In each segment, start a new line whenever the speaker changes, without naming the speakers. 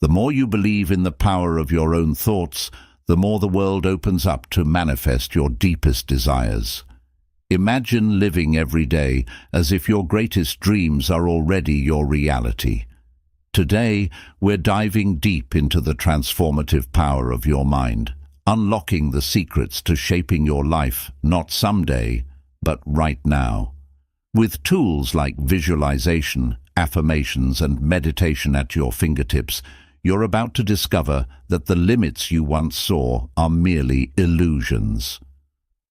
The more you believe in the power of your own thoughts, the more the world opens up to manifest your deepest desires. Imagine living every day as if your greatest dreams are already your reality. Today, we're diving deep into the transformative power of your mind, unlocking the secrets to shaping your life, not someday, but right now. With tools like visualization, affirmations, and meditation at your fingertips, you're about to discover that the limits you once saw are merely illusions.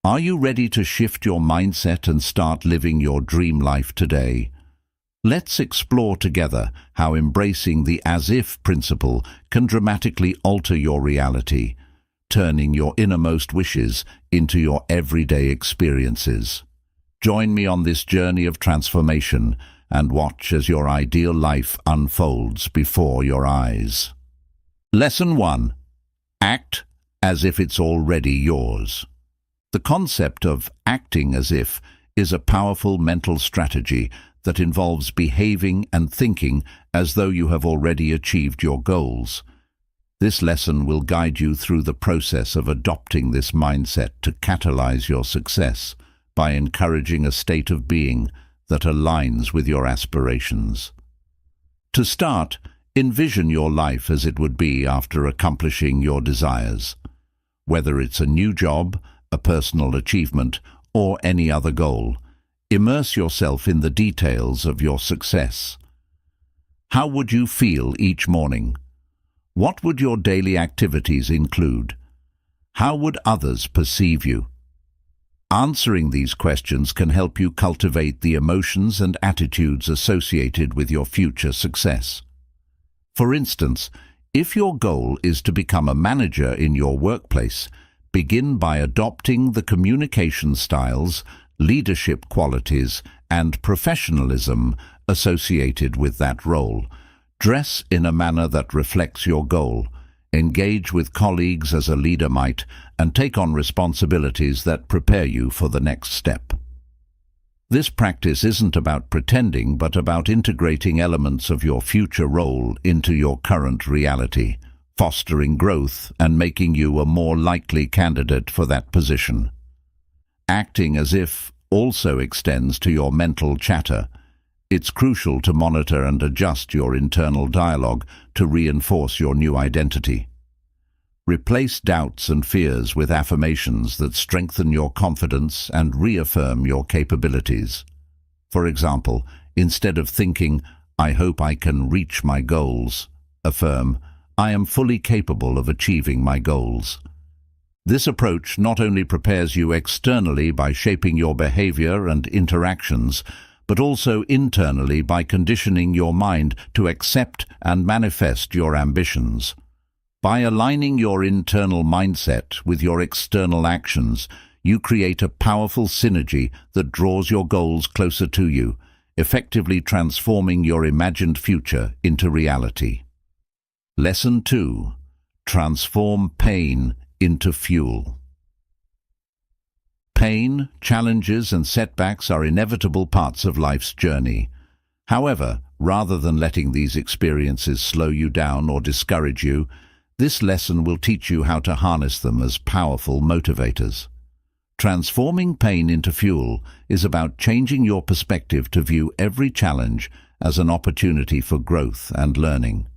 Are you ready to shift your mindset and start living your dream life today? Let's explore together how embracing the as-if principle can dramatically alter your reality, turning your innermost wishes into your everyday experiences. Join me on this journey of transformation and watch as your ideal life unfolds before your eyes. Lesson 1. Act as if it's already yours. The concept of acting as if is a powerful mental strategy that involves behaving and thinking as though you have already achieved your goals. This lesson will guide you through the process of adopting this mindset to catalyze your success by encouraging a state of being that aligns with your aspirations. To start, envision your life as it would be after accomplishing your desires. Whether it's a new job, a personal achievement, or any other goal, immerse yourself in the details of your success. How would you feel each morning? What would your daily activities include? How would others perceive you? Answering these questions can help you cultivate the emotions and attitudes associated with your future success. For instance, if your goal is to become a manager in your workplace, begin by adopting the communication styles, leadership qualities, and professionalism associated with that role. Dress in a manner that reflects your goal. Engage with colleagues as a leader might, and take on responsibilities that prepare you for the next step. This practice isn't about pretending, but about integrating elements of your future role into your current reality, fostering growth and making you a more likely candidate for that position. Acting as if also extends to your mental chatter. It's crucial to monitor and adjust your internal dialogue to reinforce your new identity. Replace doubts and fears with affirmations that strengthen your confidence and reaffirm your capabilities. For example, instead of thinking, "I hope I can reach my goals," affirm, "I am fully capable of achieving my goals." This approach not only prepares you externally by shaping your behavior and interactions, but also internally by conditioning your mind to accept and manifest your ambitions. By aligning your internal mindset with your external actions, you create a powerful synergy that draws your goals closer to you, effectively transforming your imagined future into reality. Lesson 2. Transform pain into fuel. Pain, challenges, and setbacks are inevitable parts of life's journey. However, rather than letting these experiences slow you down or discourage you, this lesson will teach you how to harness them as powerful motivators. Transforming pain into fuel is about changing your perspective to view every challenge as an opportunity for growth and learning.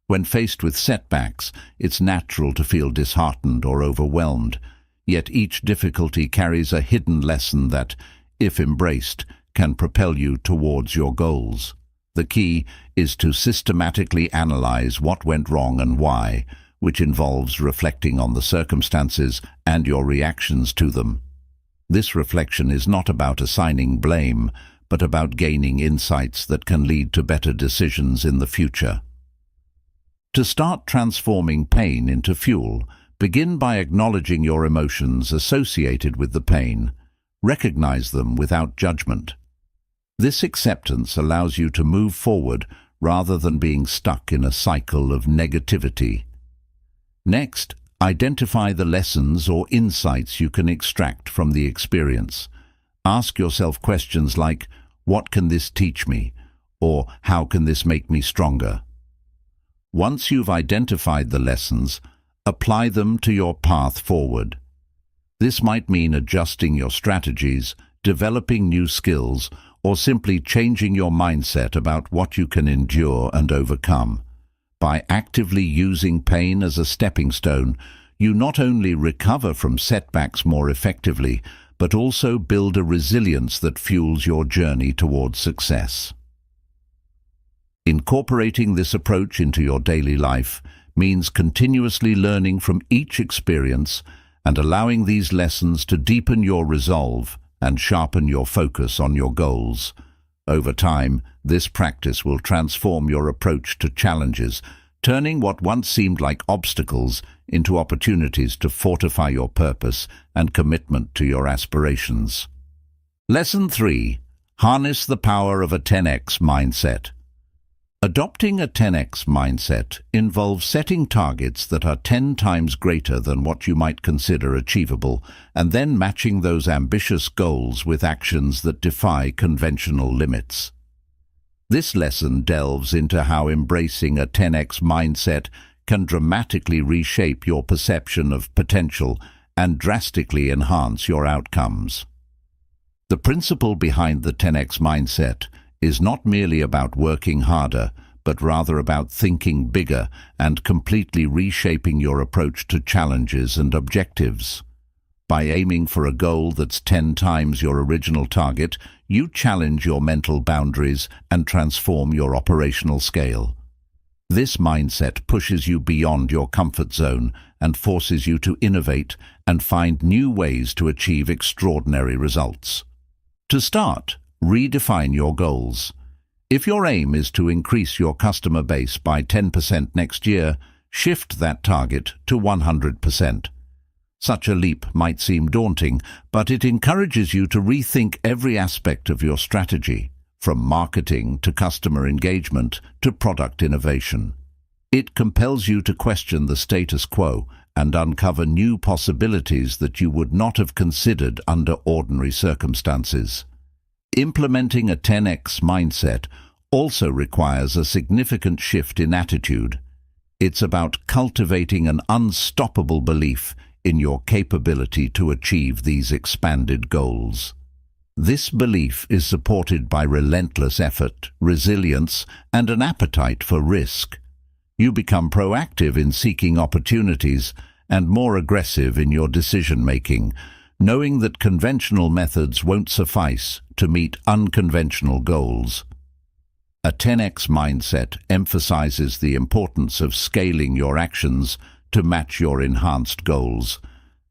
When faced with setbacks, it's natural to feel disheartened or overwhelmed, yet each difficulty carries a hidden lesson that, if embraced, can propel you towards your goals. The key is to systematically analyze what went wrong and why, which involves reflecting on the circumstances and your reactions to them. This reflection is not about assigning blame, but about gaining insights that can lead to better decisions in the future. To start transforming pain into fuel, begin by acknowledging your emotions associated with the pain. Recognize them without judgment. This acceptance allows you to move forward rather than being stuck in a cycle of negativity. Next, identify the lessons or insights you can extract from the experience. Ask yourself questions like, "What can this teach me?" or "How can this make me stronger?" Once you've identified the lessons, apply them to your path forward. This might mean adjusting your strategies, developing new skills, or simply changing your mindset about what you can endure and overcome. By actively using pain as a stepping stone, you not only recover from setbacks more effectively, but also build a resilience that fuels your journey towards success. Incorporating this approach into your daily life means continuously learning from each experience and allowing these lessons to deepen your resolve and sharpen your focus on your goals. Over time, this practice will transform your approach to challenges, turning what once seemed like obstacles into opportunities to fortify your purpose and commitment to your aspirations. Lesson 3. Harness the power of a 10x mindset. Adopting a 10x mindset involves setting targets that are 10 times greater than what you might consider achievable, and then matching those ambitious goals with actions that defy conventional limits. This lesson delves into how embracing a 10x mindset can dramatically reshape your perception of potential and drastically enhance your outcomes. The principle behind the 10x mindset is not merely about working harder, but rather about thinking bigger and completely reshaping your approach to challenges and objectives. By aiming for a goal that's 10 times your original target, you challenge your mental boundaries and transform your operational scale. This mindset pushes you beyond your comfort zone and forces you to innovate and find new ways to achieve extraordinary results. To start, redefine your goals. If your aim is to increase your customer base by 10% next year, shift that target to 100%. Such a leap might seem daunting, but it encourages you to rethink every aspect of your strategy, from marketing to customer engagement to product innovation. It compels you to question the status quo and uncover new possibilities that you would not have considered under ordinary circumstances. Implementing a 10x mindset also requires a significant shift in attitude. It's about cultivating an unstoppable belief in your capability to achieve these expanded goals. This belief is supported by relentless effort, resilience, and an appetite for risk. You become proactive in seeking opportunities and more aggressive in your decision-making, knowing that conventional methods won't suffice to meet unconventional goals. A 10x mindset emphasizes the importance of scaling your actions to match your enhanced goals.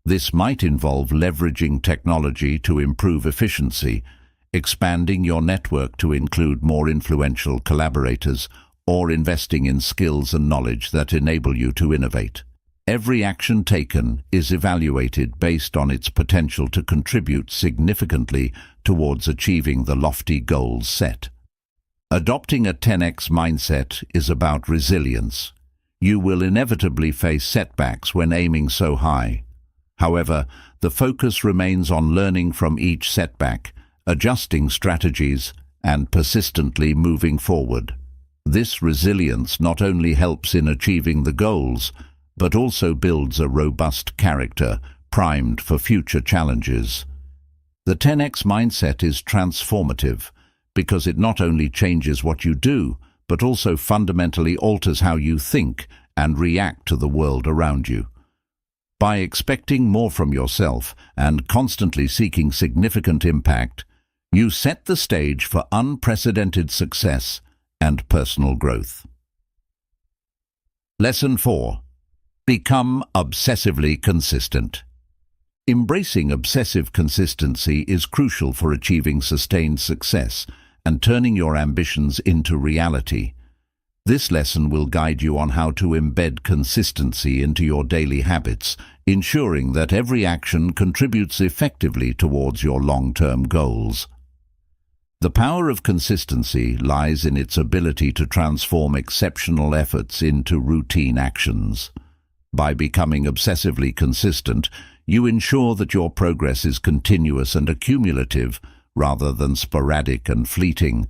This might involve leveraging technology to improve efficiency, expanding your network to include more influential collaborators, or investing in skills and knowledge that enable you to innovate. Every action taken is evaluated based on its potential to contribute significantly towards achieving the lofty goals set. Adopting a 10x mindset is about resilience. You will inevitably face setbacks when aiming so high. However, the focus remains on learning from each setback, adjusting strategies, and persistently moving forward. This resilience not only helps in achieving the goals, but also builds a robust character primed for future challenges. The 10x mindset is transformative because it not only changes what you do, but also fundamentally alters how you think and react to the world around you. By expecting more from yourself and constantly seeking significant impact, you set the stage for unprecedented success and personal growth. Lesson 4. Become obsessively consistent. Embracing obsessive consistency is crucial for achieving sustained success and turning your ambitions into reality. This lesson will guide you on how to embed consistency into your daily habits, ensuring that every action contributes effectively towards your long-term goals. The power of consistency lies in its ability to transform exceptional efforts into routine actions. By becoming obsessively consistent, you ensure that your progress is continuous and accumulative, rather than sporadic and fleeting.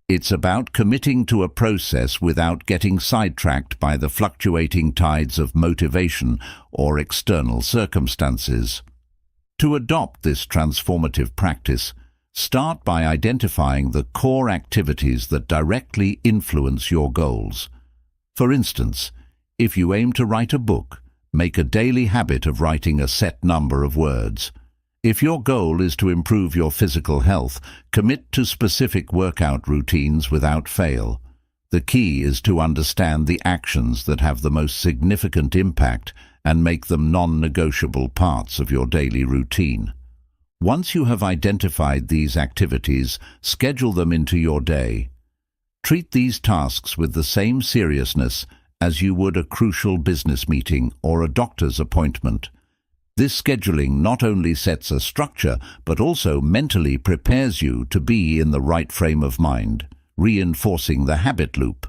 It's about committing to a process without getting sidetracked by the fluctuating tides of motivation or external circumstances. To adopt this transformative practice, start by identifying the core activities that directly influence your goals. For instance, if you aim to write a book, make a daily habit of writing a set number of words. If your goal is to improve your physical health, commit to specific workout routines without fail. The key is to understand the actions that have the most significant impact and make them non-negotiable parts of your daily routine. Once you have identified these activities, schedule them into your day. Treat these tasks with the same seriousness as you would a crucial business meeting or a doctor's appointment. This scheduling not only sets a structure, but also mentally prepares you to be in the right frame of mind, reinforcing the habit loop.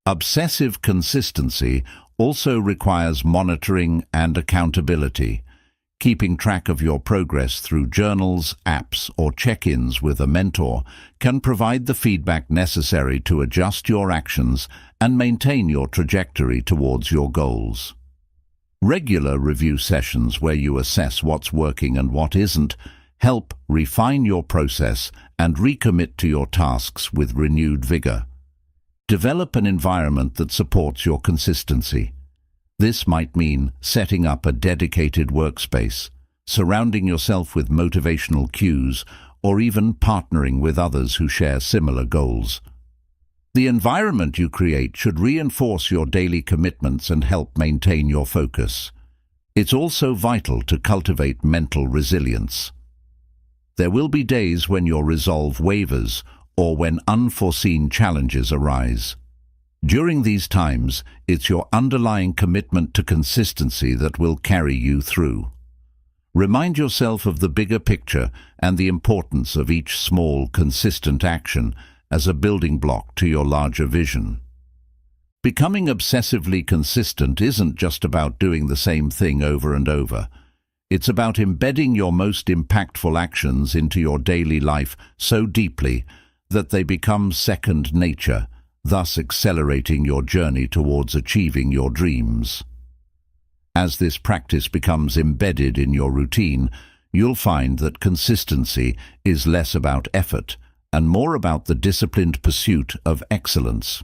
Obsessive consistency also requires monitoring and accountability. Keeping track of your progress through journals, apps, or check-ins with a mentor can provide the feedback necessary to adjust your actions and maintain your trajectory towards your goals. Regular review sessions where you assess what's working and what isn't help refine your process and recommit to your tasks with renewed vigor. Develop an environment that supports your consistency. This might mean setting up a dedicated workspace, surrounding yourself with motivational cues, or even partnering with others who share similar goals. The environment you create should reinforce your daily commitments and help maintain your focus. It's also vital to cultivate mental resilience. There will be days when your resolve wavers or when unforeseen challenges arise. During these times, it's your underlying commitment to consistency that will carry you through. Remind yourself of the bigger picture and the importance of each small, consistent action as a building block to your larger vision. Becoming obsessively consistent isn't just about doing the same thing over and over. It's about embedding your most impactful actions into your daily life so deeply that they become second nature, thus accelerating your journey towards achieving your dreams. As this practice becomes embedded in your routine, you'll find that consistency is less about effort and more about the disciplined pursuit of excellence.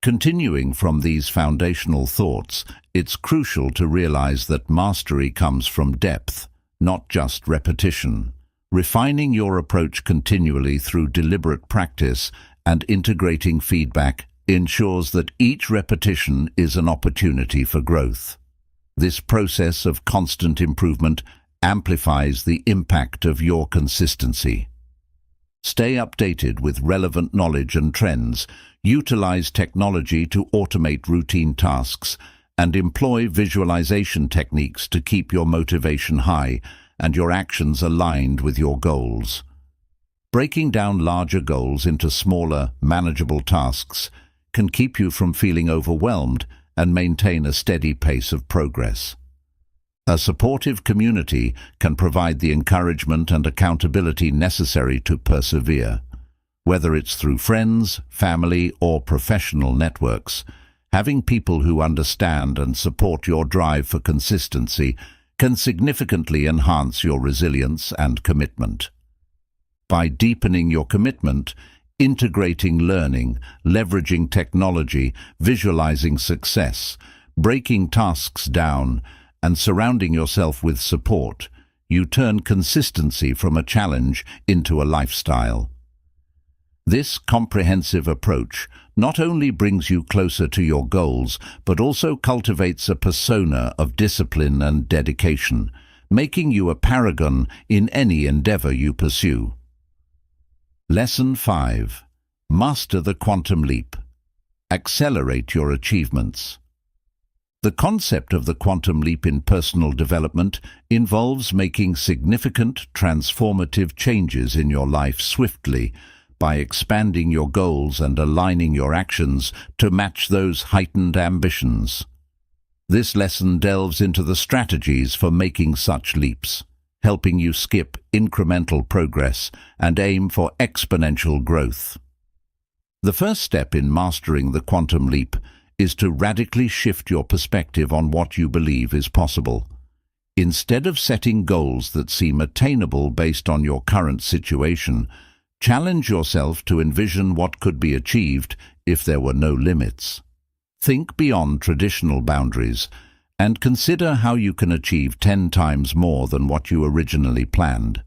Continuing from these foundational thoughts, it's crucial to realize that mastery comes from depth, not just repetition. Refining your approach continually through deliberate practice and integrating feedback ensures that each repetition is an opportunity for growth. This process of constant improvement amplifies the impact of your consistency. Stay updated with relevant knowledge and trends, utilize technology to automate routine tasks, and employ visualization techniques to keep your motivation high and your actions aligned with your goals. Breaking down larger goals into smaller, manageable tasks can keep you from feeling overwhelmed and maintain a steady pace of progress. A supportive community can provide the encouragement and accountability necessary to persevere. Whether it's through friends, family, or professional networks, having people who understand and support your drive for consistency can significantly enhance your resilience and commitment. By deepening your commitment, integrating learning, leveraging technology, visualizing success, breaking tasks down, and surrounding yourself with support, you turn consistency from a challenge into a lifestyle. This comprehensive approach not only brings you closer to your goals, but also cultivates a persona of discipline and dedication, making you a paragon in any endeavor you pursue. Lesson 5. Master the quantum leap. Accelerate your achievements. The concept of the quantum leap in personal development involves making significant, transformative changes in your life swiftly by expanding your goals and aligning your actions to match those heightened ambitions. This lesson delves into the strategies for making such leaps, helping you skip incremental progress and aim for exponential growth. The first step in mastering the quantum leap is to radically shift your perspective on what you believe is possible. Instead of setting goals that seem attainable based on your current situation, challenge yourself to envision what could be achieved if there were no limits. Think beyond traditional boundaries and consider how you can achieve 10 times more than what you originally planned.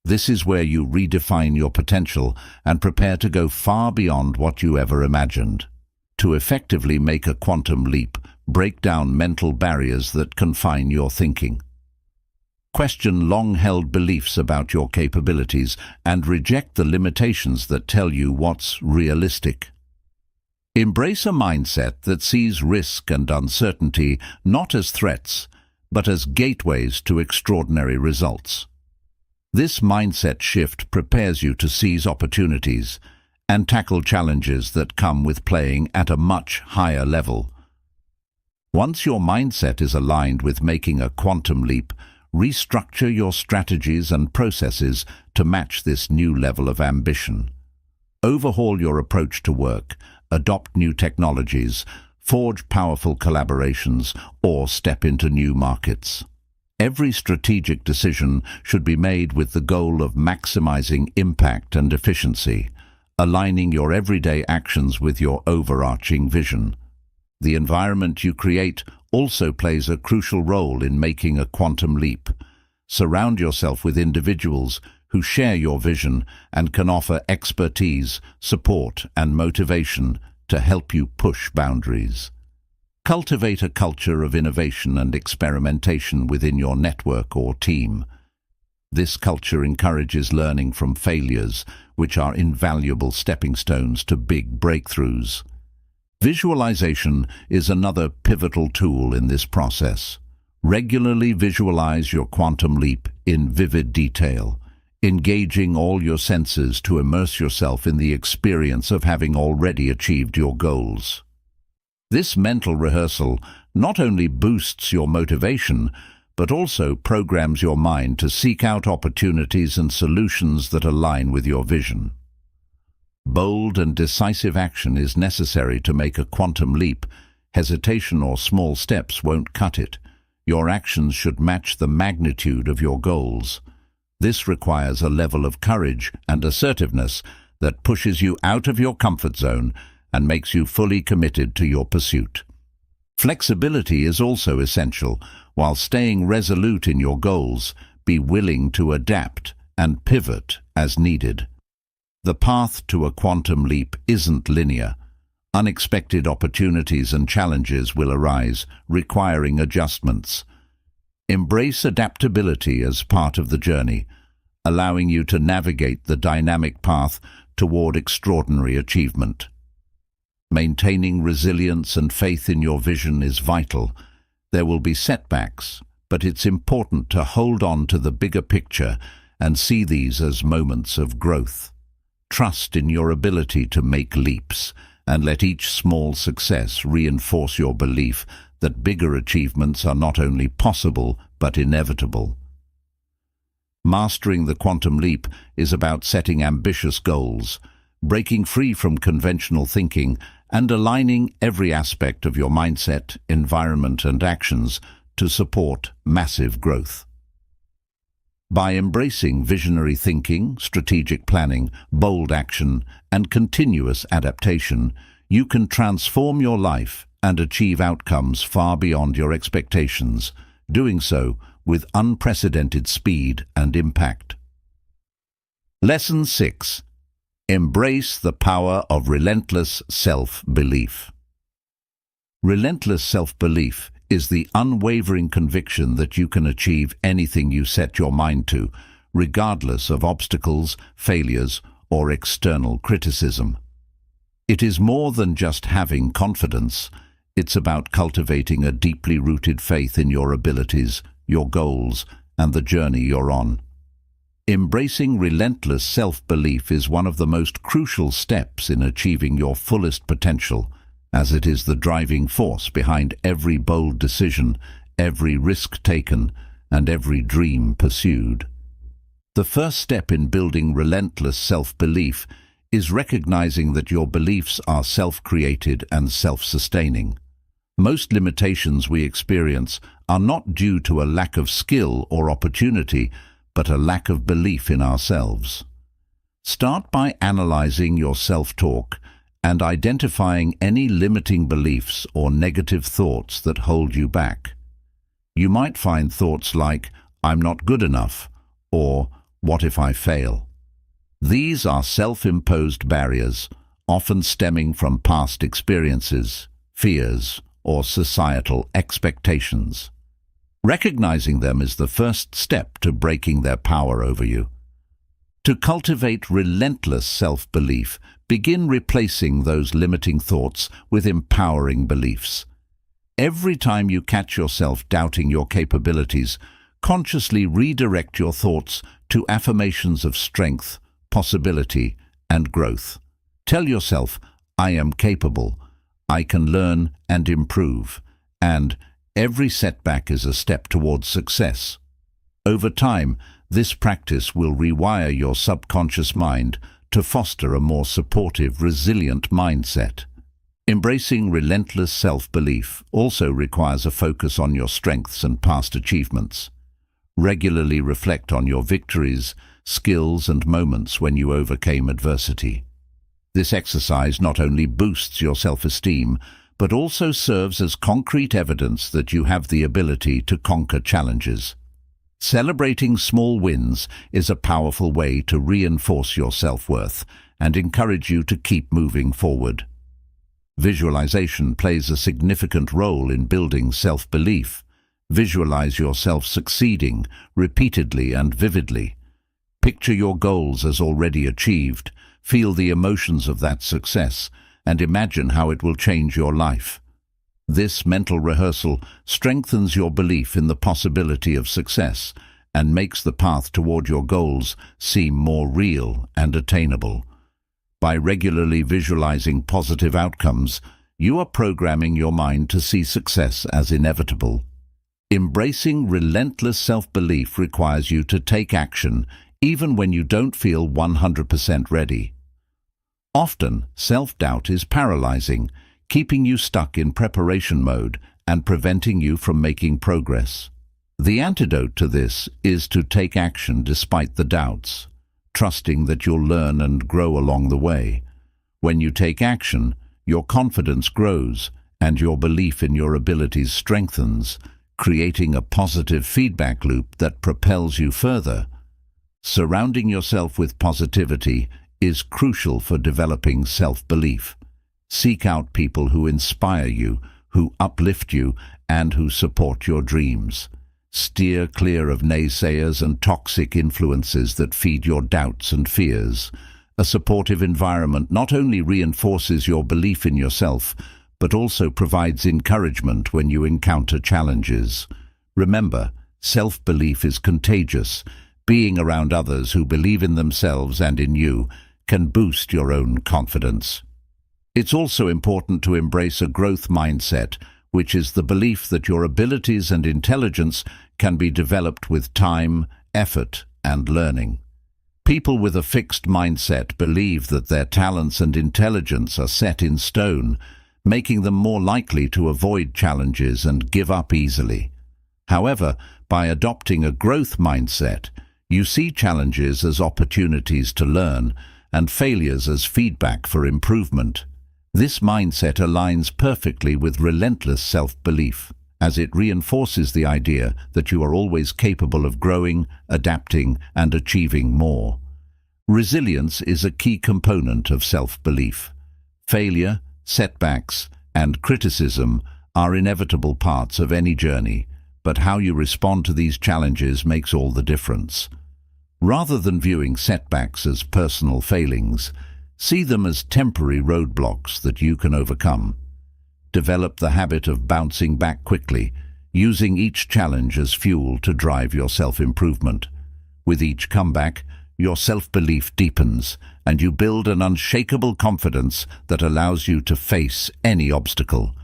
This is where you redefine your potential and prepare to go far beyond what you ever imagined. To effectively make a quantum leap, break down mental barriers that confine your thinking. Question long-held beliefs about your capabilities and reject the limitations that tell you what's realistic. Embrace a mindset that sees risk and uncertainty not as threats, but as gateways to extraordinary results. This mindset shift prepares you to seize opportunities and tackle challenges that come with playing at a much higher level. Once your mindset is aligned with making a quantum leap, restructure your strategies and processes to match this new level of ambition. Overhaul your approach to work, adopt new technologies, forge powerful collaborations, or step into new markets. Every strategic decision should be made with the goal of maximizing impact and efficiency, aligning your everyday actions with your overarching vision. The environment you create also plays a crucial role in making a quantum leap. Surround yourself with individuals who share your vision and can offer expertise, support, and motivation to help you push boundaries. Cultivate a culture of innovation and experimentation within your network or team. This culture encourages learning from failures, which are invaluable stepping stones to big breakthroughs. Visualization is another pivotal tool in this process. Regularly visualize your quantum leap in vivid detail, engaging all your senses to immerse yourself in the experience of having already achieved your goals. This mental rehearsal not only boosts your motivation, but also programs your mind to seek out opportunities and solutions that align with your vision. Bold and decisive action is necessary to make a quantum leap. Hesitation or small steps won't cut it. Your actions should match the magnitude of your goals. This requires a level of courage and assertiveness that pushes you out of your comfort zone and makes you fully committed to your pursuit. Flexibility is also essential. While staying resolute in your goals, be willing to adapt and pivot as needed. The path to a quantum leap isn't linear. Unexpected opportunities and challenges will arise, requiring adjustments. Embrace adaptability as part of the journey, allowing you to navigate the dynamic path toward extraordinary achievement. Maintaining resilience and faith in your vision is vital. There will be setbacks, but it's important to hold on to the bigger picture and see these as moments of growth. Trust in your ability to make leaps, and let each small success reinforce your belief that bigger achievements are not only possible but inevitable. Mastering the quantum leap is about setting ambitious goals, breaking free from conventional thinking, and aligning every aspect of your mindset, environment, and actions to support massive growth. By embracing visionary thinking, strategic planning, bold action, and continuous adaptation, you can transform your life and achieve outcomes far beyond your expectations, doing so with unprecedented speed and impact. Lesson 6. Embrace the power of relentless self-belief. Relentless self-belief is the unwavering conviction that you can achieve anything you set your mind to, regardless of obstacles, failures, or external criticism. It is more than just having confidence. It's about cultivating a deeply rooted faith in your abilities, your goals, and the journey you're on. Embracing relentless self-belief is one of the most crucial steps in achieving your fullest potential, as it is the driving force behind every bold decision, every risk taken, and every dream pursued. The first step in building relentless self-belief is recognizing that your beliefs are self-created and self-sustaining. Most limitations we experience are not due to a lack of skill or opportunity, but a lack of belief in ourselves. Start by analyzing your self-talk and identifying any limiting beliefs or negative thoughts that hold you back. You might find thoughts like, "I'm not good enough," or "What if I fail?" These are self-imposed barriers, often stemming from past experiences, fears, or societal expectations. Recognizing them is the first step to breaking their power over you. To cultivate relentless self-belief, begin replacing those limiting thoughts with empowering beliefs. Every time you catch yourself doubting your capabilities, consciously redirect your thoughts to affirmations of strength, possibility, and growth. Tell yourself, "I am capable, I can learn and improve," and "every setback is a step towards success." Over time, this practice will rewire your subconscious mind to foster a more supportive, resilient mindset. Embracing relentless self-belief also requires a focus on your strengths and past achievements. Regularly reflect on your victories, skills, and moments when you overcame adversity. This exercise not only boosts your self-esteem, but also serves as concrete evidence that you have the ability to conquer challenges. Celebrating small wins is a powerful way to reinforce your self-worth and encourage you to keep moving forward. Visualization plays a significant role in building self-belief. Visualize yourself succeeding repeatedly and vividly. Picture your goals as already achieved, feel the emotions of that success, and imagine how it will change your life. This mental rehearsal strengthens your belief in the possibility of success and makes the path toward your goals seem more real and attainable. By regularly visualizing positive outcomes, you are programming your mind to see success as inevitable. Embracing relentless self-belief requires you to take action even when you don't feel 100% ready. Often, self-doubt is paralyzing, keeping you stuck in preparation mode and preventing you from making progress. The antidote to this is to take action despite the doubts, trusting that you'll learn and grow along the way. When you take action, your confidence grows and your belief in your abilities strengthens, creating a positive feedback loop that propels you further. Surrounding yourself with positivity is crucial for developing self-belief. Seek out people who inspire you, who uplift you, and who support your dreams. Steer clear of naysayers and toxic influences that feed your doubts and fears. A supportive environment not only reinforces your belief in yourself, but also provides encouragement when you encounter challenges. Remember, self-belief is contagious. Being around others who believe in themselves and in you can boost your own confidence. It's also important to embrace a growth mindset, which is the belief that your abilities and intelligence can be developed with time, effort, and learning. People with a fixed mindset believe that their talents and intelligence are set in stone, making them more likely to avoid challenges and give up easily. However, by adopting a growth mindset, you see challenges as opportunities to learn and failures as feedback for improvement. This mindset aligns perfectly with relentless self-belief, as it reinforces the idea that you are always capable of growing, adapting, and achieving more. Resilience is a key component of self-belief. Failure, setbacks, and criticism are inevitable parts of any journey, but how you respond to these challenges makes all the difference. Rather than viewing setbacks as personal failings, see them as temporary roadblocks that you can overcome. Develop the habit of bouncing back quickly, using each challenge as fuel to drive your self-improvement. With each comeback, your self-belief deepens, and you build an unshakable confidence that allows you to face any obstacle.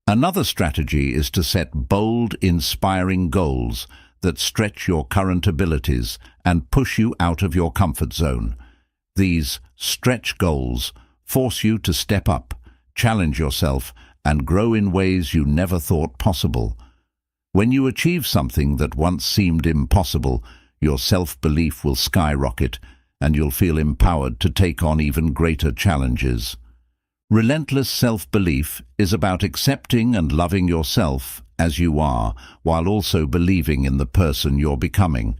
Another strategy is to set bold, inspiring goals that stretch your current abilities and push you out of your comfort zone. These stretch goals force you to step up, challenge yourself, and grow in ways you never thought possible. When you achieve something that once seemed impossible, your self-belief will skyrocket, and you'll feel empowered to take on even greater challenges. Relentless self-belief is about accepting and loving yourself as you are, while also believing in the person you're becoming.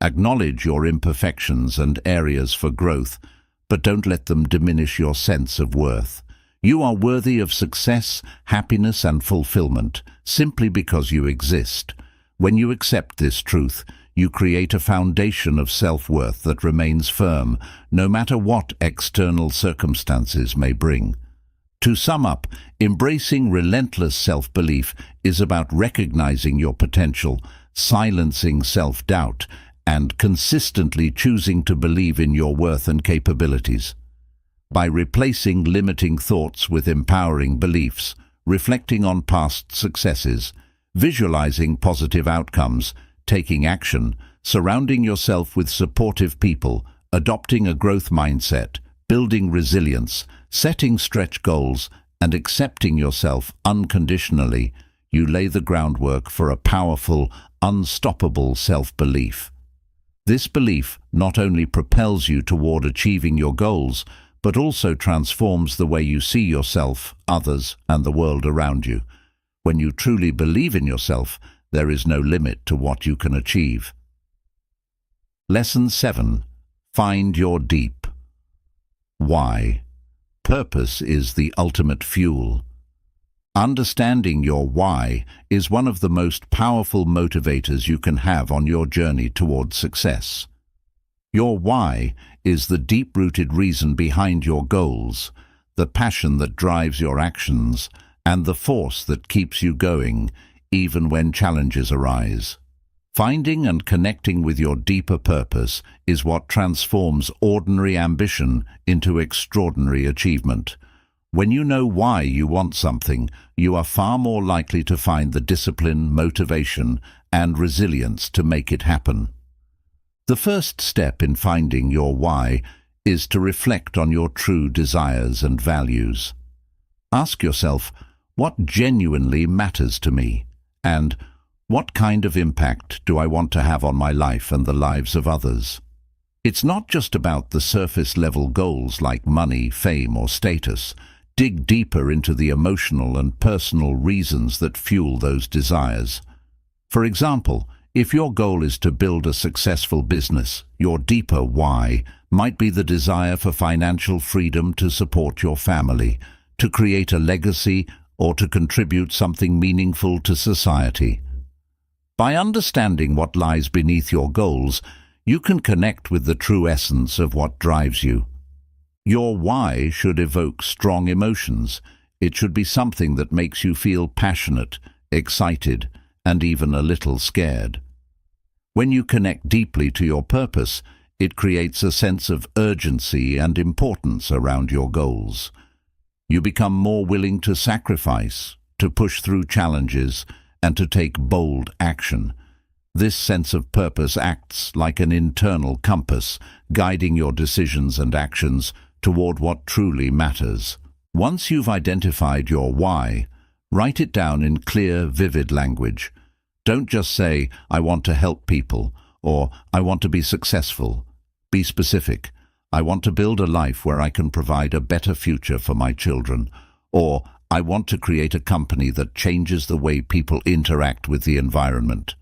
Acknowledge your imperfections and areas for growth, but don't let them diminish your sense of worth. You are worthy of success, happiness, and fulfillment simply because you exist. When you accept this truth, you create a foundation of self-worth that remains firm, no matter what external circumstances may bring. To sum up, embracing relentless self-belief is about recognizing your potential, silencing self-doubt, and consistently choosing to believe in your worth and capabilities. By replacing limiting thoughts with empowering beliefs, reflecting on past successes, visualizing positive outcomes, taking action, surrounding yourself with supportive people, adopting a growth mindset, building resilience, setting stretch goals, and accepting yourself unconditionally, you lay the groundwork for a powerful, unstoppable self-belief. This belief not only propels you toward achieving your goals, but also transforms the way you see yourself, others, and the world around you. When you truly believe in yourself, there is no limit to what you can achieve. Lesson 7. Find your deep. Why? Purpose is the ultimate fuel. Understanding your why is one of the most powerful motivators you can have on your journey toward success. Your why is the deep-rooted reason behind your goals, the passion that drives your actions, and the force that keeps you going, even when challenges arise. Finding and connecting with your deeper purpose is what transforms ordinary ambition into extraordinary achievement. When you know why you want something, you are far more likely to find the discipline, motivation, and resilience to make it happen. The first step in finding your why is to reflect on your true desires and values. Ask yourself, what genuinely matters to me? And what kind of impact do I want to have on my life and the lives of others? It's not just about the surface-level goals like money, fame, or status. Dig deeper into the emotional and personal reasons that fuel those desires. For example, if your goal is to build a successful business, your deeper why might be the desire for financial freedom to support your family, to create a legacy, or to contribute something meaningful to society. By understanding what lies beneath your goals, you can connect with the true essence of what drives you. Your why should evoke strong emotions. It should be something that makes you feel passionate, excited, and even a little scared. When you connect deeply to your purpose, it creates a sense of urgency and importance around your goals. You become more willing to sacrifice, to push through challenges, and to take bold action. This sense of purpose acts like an internal compass, guiding your decisions and actions toward what truly matters. Once you've identified your why, write it down in clear, vivid language. Don't just say, "I want to help people," or "I want to be successful." Be specific. "I want to build a life where I can provide a better future for my children," or "I want to create a company that changes the way people interact with the environment."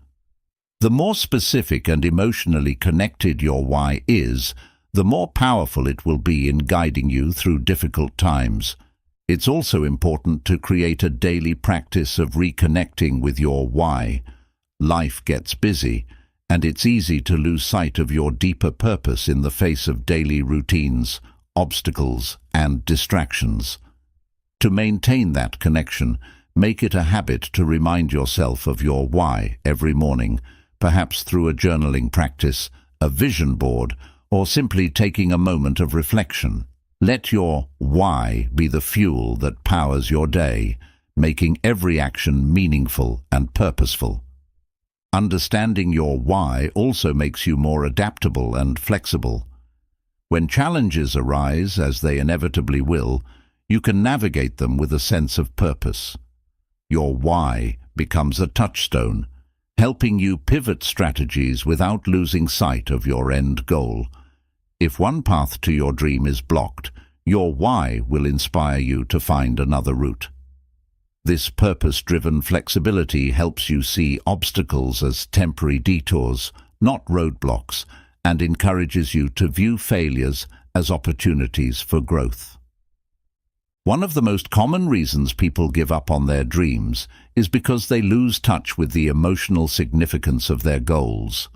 The more specific and emotionally connected your why is, the more powerful it will be in guiding you through difficult times. It's also important to create a daily practice of reconnecting with your why. Life gets busy, and it's easy to lose sight of your deeper purpose in the face of daily routines, obstacles, and distractions. To maintain that connection, make it a habit to remind yourself of your why every morning, perhaps through a journaling practice, a vision board, or simply taking a moment of reflection. Let your why be the fuel that powers your day, making every action meaningful and purposeful. Understanding your why also makes you more adaptable and flexible. When challenges arise, as they inevitably will, you can navigate them with a sense of purpose. Your why becomes a touchstone, helping you pivot strategies without losing sight of your end goal. If one path to your dream is blocked, your why will inspire you to find another route. This purpose-driven flexibility helps you see obstacles as temporary detours, not roadblocks, and encourages you to view failures as opportunities for growth. One of the most common reasons people give up on their dreams is because they lose touch with the emotional significance of their goals.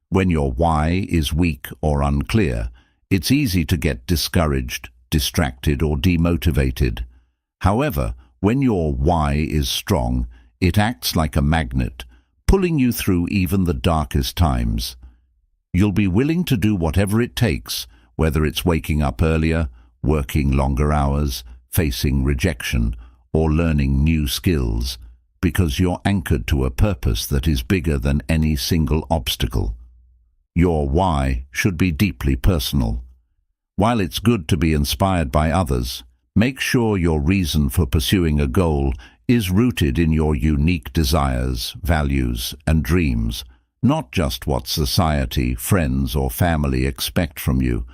When your why is weak or unclear, it's easy to get discouraged, distracted, or demotivated. However, when your why is strong, it acts like a magnet, pulling you through even the darkest times. You'll be willing to do whatever it takes, whether it's waking up earlier, working longer hours, facing rejection, or learning new skills, because you're anchored to a purpose that is bigger than any single obstacle. Your why should be deeply personal. While it's good to be inspired by others, make sure your reason for pursuing a goal is rooted in your unique desires, values, and dreams, not just what society, friends, or family expect from you.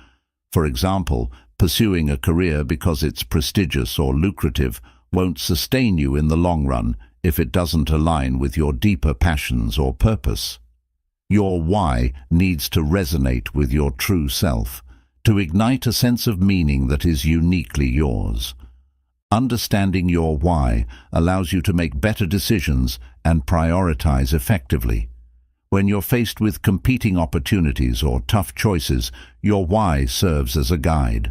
For example, pursuing a career because it's prestigious or lucrative won't sustain you in the long run if it doesn't align with your deeper passions or purpose. Your why needs to resonate with your true self, to ignite a sense of meaning that is uniquely yours. Understanding your why allows you to make better decisions and prioritize effectively. When you're faced with competing opportunities or tough choices, your why serves as a guide.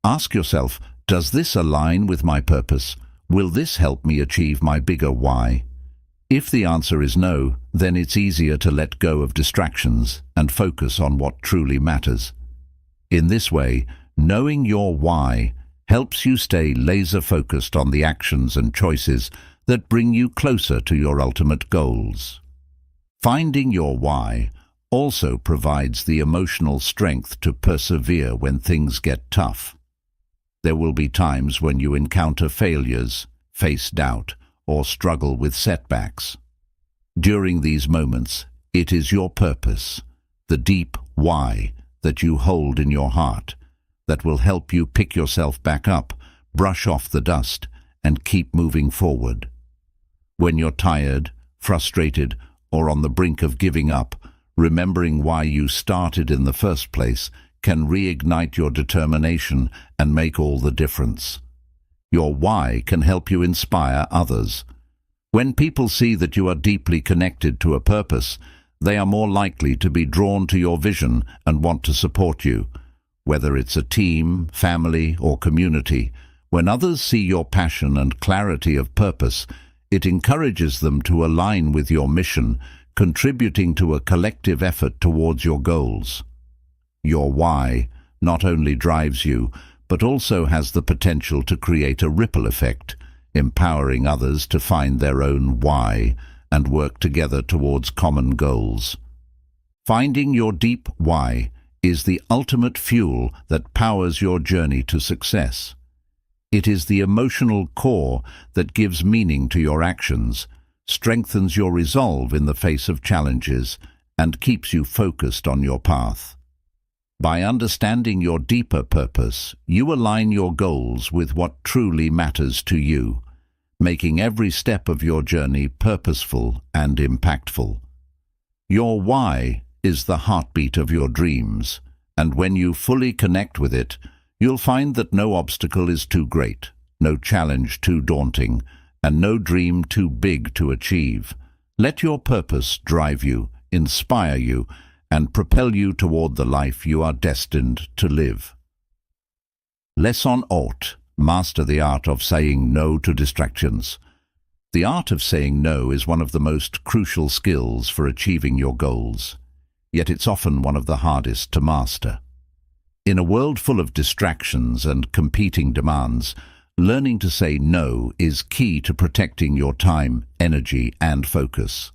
Ask yourself, does this align with my purpose? Will this help me achieve my bigger why? If the answer is no, then it's easier to let go of distractions and focus on what truly matters. In this way, knowing your why helps you stay laser-focused on the actions and choices that bring you closer to your ultimate goals. Finding your why also provides the emotional strength to persevere when things get tough. There will be times when you encounter failures, face doubt, or struggle with setbacks. During these moments, it is your purpose, the deep why that you hold in your heart, that will help you pick yourself back up, brush off the dust, and keep moving forward. When you're tired, frustrated, or on the brink of giving up, remembering why you started in the first place can reignite your determination and make all the difference. Your why can help you inspire others. When people see that you are deeply connected to a purpose, they are more likely to be drawn to your vision and want to support you. Whether it's a team, family, or community, when others see your passion and clarity of purpose, it encourages them to align with your mission, contributing to a collective effort towards your goals. Your why not only drives you, but also has the potential to create a ripple effect, empowering others to find their own why and work together towards common goals. Finding your deep why is the ultimate fuel that powers your journey to success. It is the emotional core that gives meaning to your actions, strengthens your resolve in the face of challenges, and keeps you focused on your path. By understanding your deeper purpose, you align your goals with what truly matters to you, making every step of your journey purposeful and impactful. Your why is the heartbeat of your dreams, and when you fully connect with it, you'll find that no obstacle is too great, no challenge too daunting, and no dream too big to achieve. Let your purpose drive you, inspire you, and propel you toward the life you are destined to live. Lesson 8. Master the art of saying no to distractions. The art of saying no is one of the most crucial skills for achieving your goals, yet it's often one of the hardest to master. In a world full of distractions and competing demands, learning to say no is key to protecting your time, energy, and focus.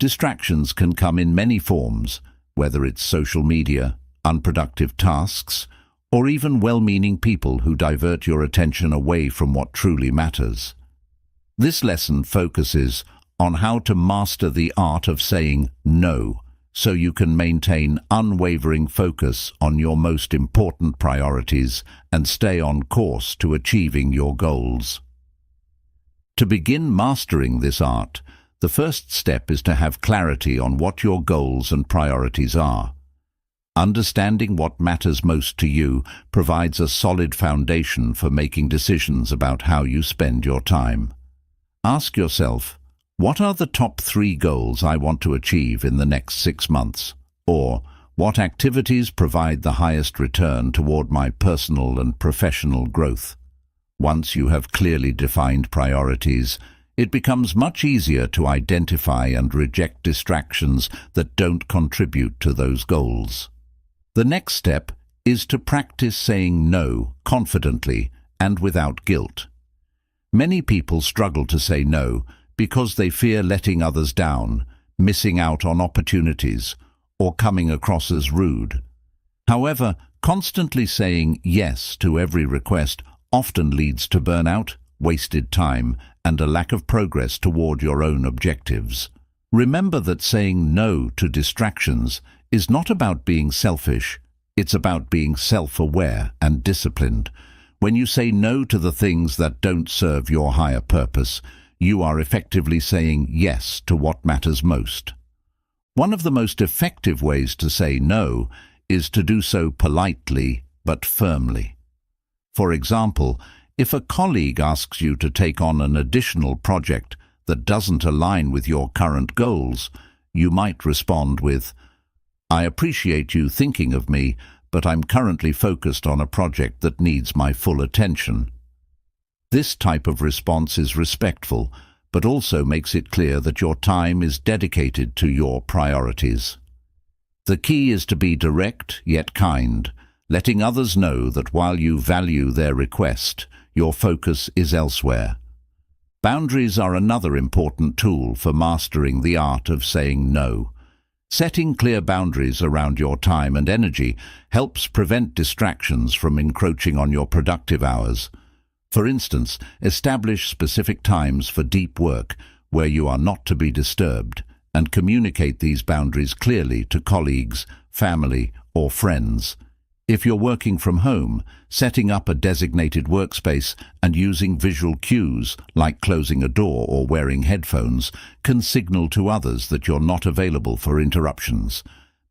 Distractions can come in many forms, whether it's social media, unproductive tasks, or even well-meaning people who divert your attention away from what truly matters. This lesson focuses on how to master the art of saying no, so you can maintain unwavering focus on your most important priorities and stay on course to achieving your goals. To begin mastering this art, the first step is to have clarity on what your goals and priorities are. Understanding what matters most to you provides a solid foundation for making decisions about how you spend your time. Ask yourself, what are the top 3 goals I want to achieve in the next 6 months? Or, what activities provide the highest return toward my personal and professional growth? Once you have clearly defined priorities, it becomes much easier to identify and reject distractions that don't contribute to those goals. The next step is to practice saying no confidently and without guilt. Many people struggle to say no because they fear letting others down, missing out on opportunities, or coming across as rude. However, constantly saying yes to every request often leads to burnout, wasted time, and a lack of progress toward your own objectives. Remember that saying no to distractions is not about being selfish, it's about being self-aware and disciplined. When you say no to the things that don't serve your higher purpose, you are effectively saying yes to what matters most. One of the most effective ways to say no is to do so politely but firmly. For example, if a colleague asks you to take on an additional project that doesn't align with your current goals, you might respond with, "I appreciate you thinking of me, but I'm currently focused on a project that needs my full attention." This type of response is respectful, but also makes it clear that your time is dedicated to your priorities. The key is to be direct yet kind, letting others know that while you value their request, your focus is elsewhere. Boundaries are another important tool for mastering the art of saying no. Setting clear boundaries around your time and energy helps prevent distractions from encroaching on your productive hours. For instance, establish specific times for deep work where you are not to be disturbed, and communicate these boundaries clearly to colleagues, family, or friends. If you're working from home, setting up a designated workspace and using visual cues, like closing a door or wearing headphones, can signal to others that you're not available for interruptions.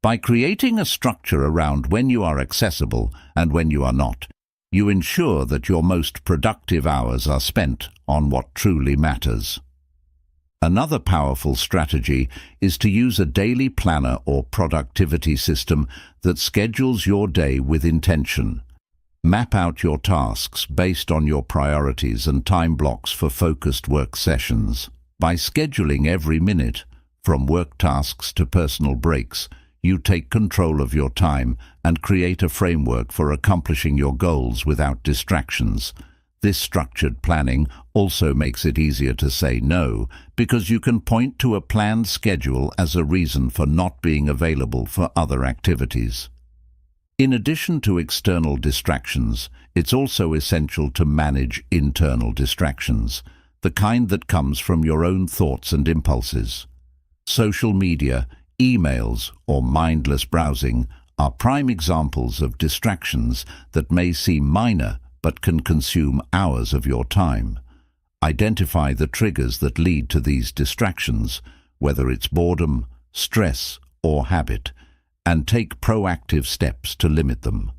By creating a structure around when you are accessible and when you are not, you ensure that your most productive hours are spent on what truly matters. Another powerful strategy is to use a daily planner or productivity system that schedules your day with intention. Map out your tasks based on your priorities and time blocks for focused work sessions. By scheduling every minute, from work tasks to personal breaks, you take control of your time and create a framework for accomplishing your goals without distractions. This structured planning also makes it easier to say no, because you can point to a planned schedule as a reason for not being available for other activities. In addition to external distractions, it's also essential to manage internal distractions, the kind that comes from your own thoughts and impulses. Social media, emails, or mindless browsing are prime examples of distractions that may seem minor but can consume hours of your time. Identify the triggers that lead to these distractions, whether it's boredom, stress, or habit, and take proactive steps to limit them.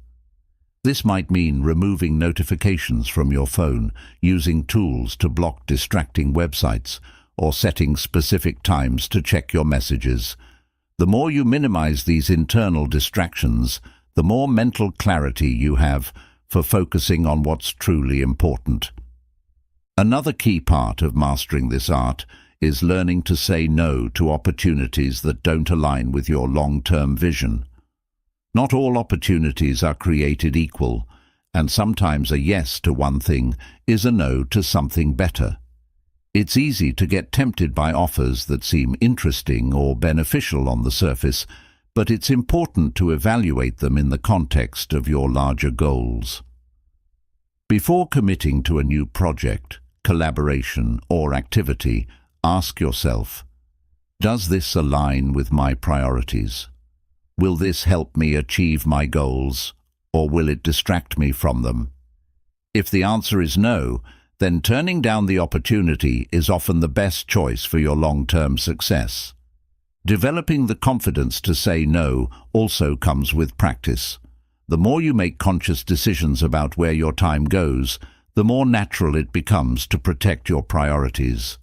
This might mean removing notifications from your phone, using tools to block distracting websites, or setting specific times to check your messages. The more you minimize these internal distractions, the more mental clarity you have for focusing on what's truly important. Another key part of mastering this art is learning to say no to opportunities that don't align with your long-term vision. Not all opportunities are created equal, and sometimes a yes to one thing is a no to something better. It's easy to get tempted by offers that seem interesting or beneficial on the surface, but it's important to evaluate them in the context of your larger goals. Before committing to a new project, collaboration, or activity, ask yourself, does this align with my priorities? Will this help me achieve my goals, or will it distract me from them? If the answer is no, then turning down the opportunity is often the best choice for your long-term success. Developing the confidence to say no also comes with practice. The more you make conscious decisions about where your time goes, the more natural it becomes to protect your priorities.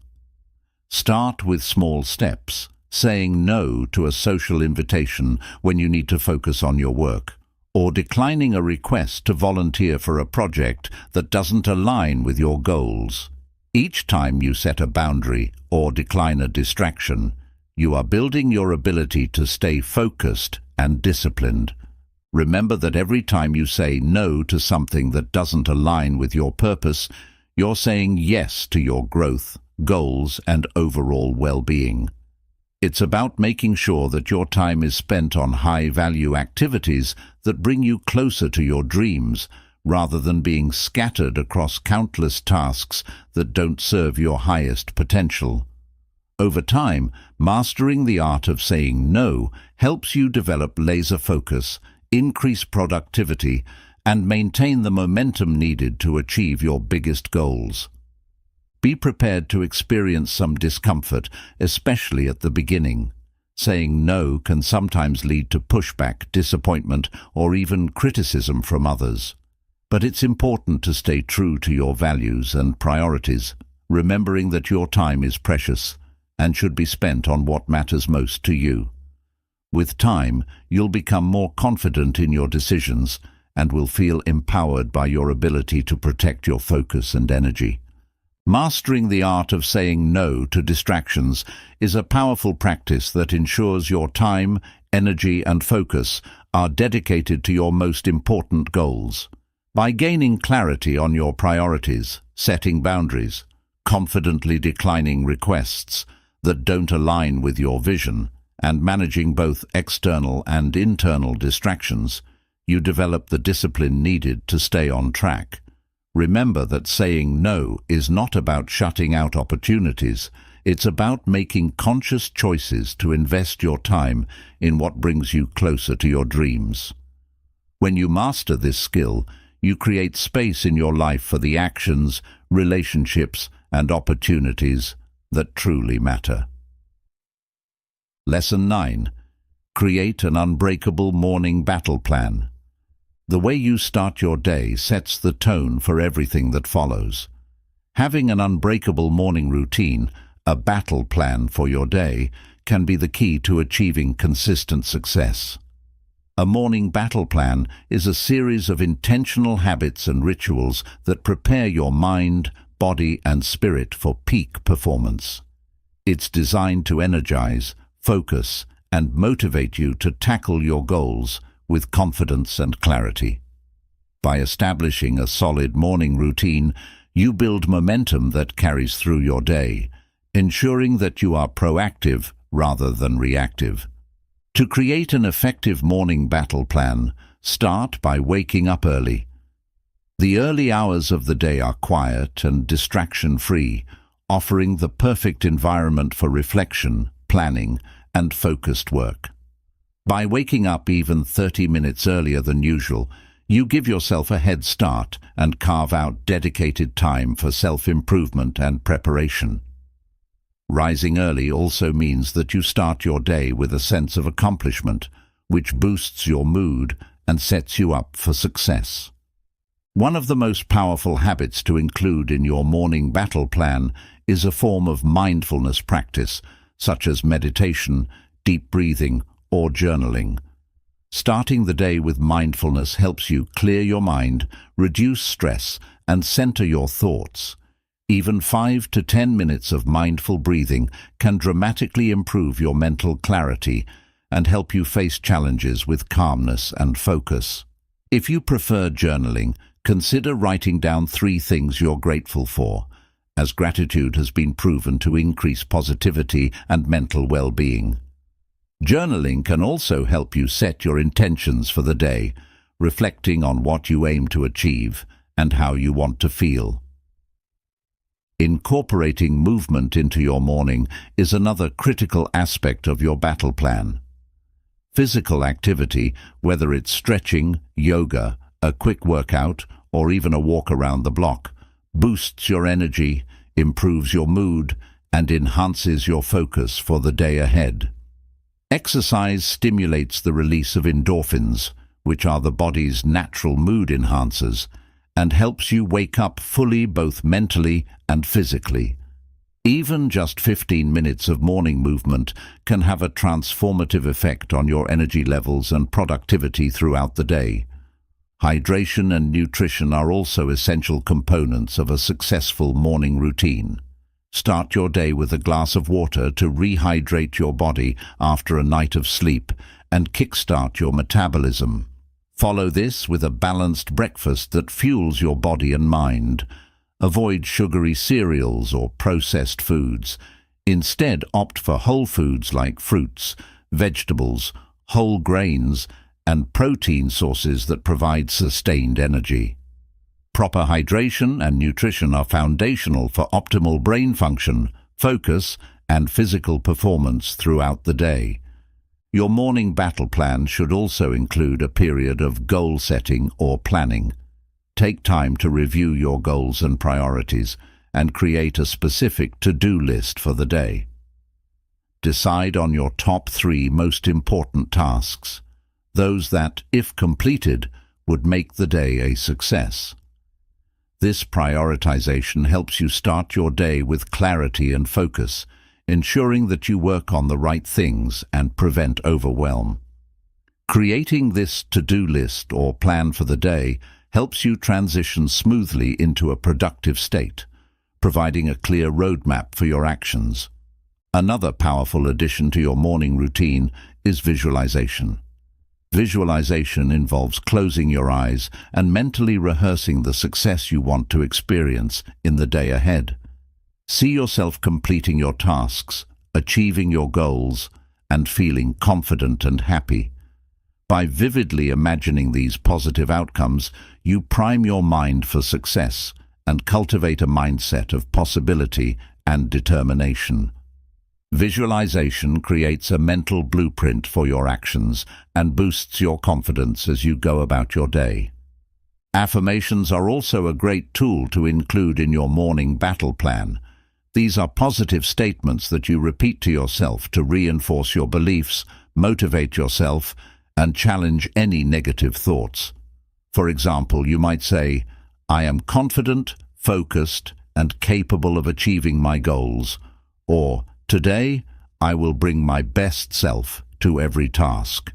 Start with small steps, saying no to a social invitation when you need to focus on your work, or declining a request to volunteer for a project that doesn't align with your goals. Each time you set a boundary or decline a distraction, you are building your ability to stay focused and disciplined. Remember that every time you say no to something that doesn't align with your purpose, you're saying yes to your growth, goals, and overall well-being. It's about making sure that your time is spent on high-value activities that bring you closer to your dreams, rather than being scattered across countless tasks that don't serve your highest potential. Over time, mastering the art of saying no helps you develop laser focus, increase productivity, and maintain the momentum needed to achieve your biggest goals. Be prepared to experience some discomfort, especially at the beginning. Saying no can sometimes lead to pushback, disappointment, or even criticism from others. But it's important to stay true to your values and priorities, remembering that your time is precious and should be spent on what matters most to you. With time, you'll become more confident in your decisions and will feel empowered by your ability to protect your focus and energy. Mastering the art of saying no to distractions is a powerful practice that ensures your time, energy, and focus are dedicated to your most important goals. By gaining clarity on your priorities, setting boundaries, confidently declining requests that don't align with your vision, and managing both external and internal distractions, you develop the discipline needed to stay on track. Remember that saying no is not about shutting out opportunities. It's about making conscious choices to invest your time in what brings you closer to your dreams. When you master this skill, you create space in your life for the actions, relationships, and opportunities that truly matter. Lesson 9. Create an unbreakable morning battle plan. The way you start your day sets the tone for everything that follows. Having an unbreakable morning routine, a battle plan for your day, can be the key to achieving consistent success. A morning battle plan is a series of intentional habits and rituals that prepare your mind, body, and spirit for peak performance. It's designed to energize, focus, and motivate you to tackle your goals with confidence and clarity. By establishing a solid morning routine, you build momentum that carries through your day, ensuring that you are proactive rather than reactive. To create an effective morning battle plan, start by waking up early. The early hours of the day are quiet and distraction-free, offering the perfect environment for reflection, planning, and focused work. By waking up even 30 minutes earlier than usual, you give yourself a head start and carve out dedicated time for self-improvement and preparation. Rising early also means that you start your day with a sense of accomplishment, which boosts your mood and sets you up for success. One of the most powerful habits to include in your morning battle plan is a form of mindfulness practice, such as meditation, deep breathing, or journaling. Starting the day with mindfulness helps you clear your mind, reduce stress, and center your thoughts. Even 5 to 10 minutes of mindful breathing can dramatically improve your mental clarity and help you face challenges with calmness and focus. If you prefer journaling, consider writing down 3 things you're grateful for, as gratitude has been proven to increase positivity and mental well-being. Journaling can also help you set your intentions for the day, reflecting on what you aim to achieve and how you want to feel. Incorporating movement into your morning is another critical aspect of your battle plan. Physical activity, whether it's stretching, yoga, a quick workout, or even a walk around the block, boosts your energy, improves your mood, and enhances your focus for the day ahead. Exercise stimulates the release of endorphins, which are the body's natural mood enhancers, and helps you wake up fully both mentally and physically. Even just 15 minutes of morning movement can have a transformative effect on your energy levels and productivity throughout the day. Hydration and nutrition are also essential components of a successful morning routine. Start your day with a glass of water to rehydrate your body after a night of sleep and kickstart your metabolism. Follow this with a balanced breakfast that fuels your body and mind. Avoid sugary cereals or processed foods. Instead, opt for whole foods like fruits, vegetables, whole grains, and protein sources that provide sustained energy. Proper hydration and nutrition are foundational for optimal brain function, focus, and physical performance throughout the day. Your morning battle plan should also include a period of goal setting or planning. Take time to review your goals and priorities and create a specific to-do list for the day. Decide on your top 3 most important tasks, those that, if completed, would make the day a success. This prioritization helps you start your day with clarity and focus, ensuring that you work on the right things and prevent overwhelm. Creating this to-do list or plan for the day helps you transition smoothly into a productive state, providing a clear roadmap for your actions. Another powerful addition to your morning routine is visualization. Visualization involves closing your eyes and mentally rehearsing the success you want to experience in the day ahead. See yourself completing your tasks, achieving your goals, and feeling confident and happy. By vividly imagining these positive outcomes, you prime your mind for success and cultivate a mindset of possibility and determination. Visualization creates a mental blueprint for your actions and boosts your confidence as you go about your day. Affirmations are also a great tool to include in your morning battle plan. These are positive statements that you repeat to yourself to reinforce your beliefs, motivate yourself, and challenge any negative thoughts. For example, you might say, "I am confident, focused, and capable of achieving my goals," or "Today, I will bring my best self to every task."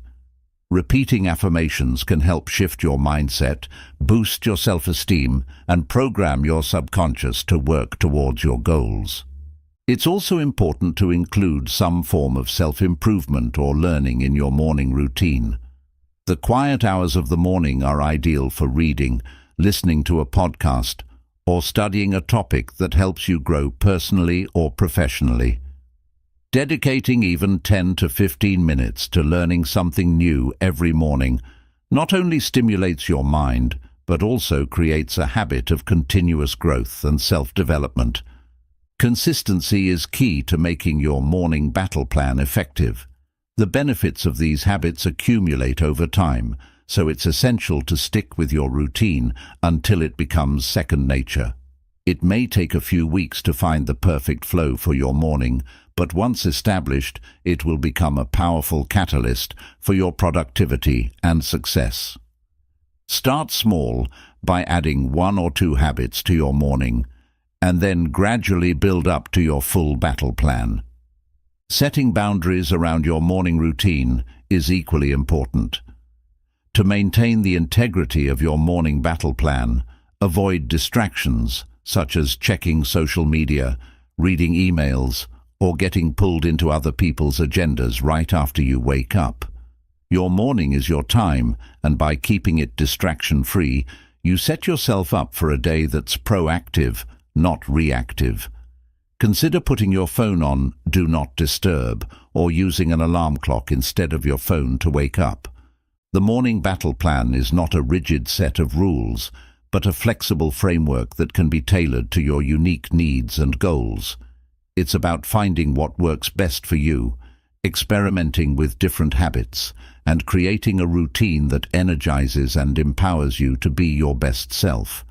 Repeating affirmations can help shift your mindset, boost your self-esteem, and program your subconscious to work towards your goals. It's also important to include some form of self-improvement or learning in your morning routine. The quiet hours of the morning are ideal for reading, listening to a podcast, or studying a topic that helps you grow personally or professionally. Dedicating even 10 to 15 minutes to learning something new every morning not only stimulates your mind, but also creates a habit of continuous growth and self-development. Consistency is key to making your morning battle plan effective. The benefits of these habits accumulate over time, so it's essential to stick with your routine until it becomes second nature. It may take a few weeks to find the perfect flow for your morning, but once established, it will become a powerful catalyst for your productivity and success. Start small by adding 1 or 2 habits to your morning, and then gradually build up to your full battle plan. Setting boundaries around your morning routine is equally important. To maintain the integrity of your morning battle plan, avoid distractions such as checking social media, reading emails, or getting pulled into other people's agendas right after you wake up. Your morning is your time, and by keeping it distraction-free, you set yourself up for a day that's proactive, not reactive. Consider putting your phone on Do Not Disturb or using an alarm clock instead of your phone to wake up. The morning battle plan is not a rigid set of rules, but a flexible framework that can be tailored to your unique needs and goals. It's about finding what works best for you, experimenting with different habits, and creating a routine that energizes and empowers you to be your best self.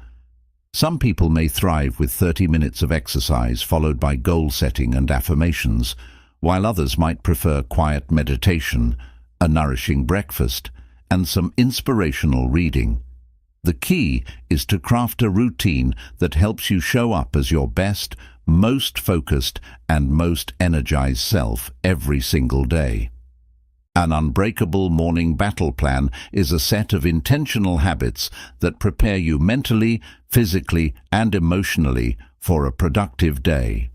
Some people may thrive with 30 minutes of exercise followed by goal setting and affirmations, while others might prefer quiet meditation, a nourishing breakfast, and some inspirational reading. The key is to craft a routine that helps you show up as your best, most focused, and most energized self every single day. An unbreakable morning battle plan is a set of intentional habits that prepare you mentally, physically, and emotionally for a productive day.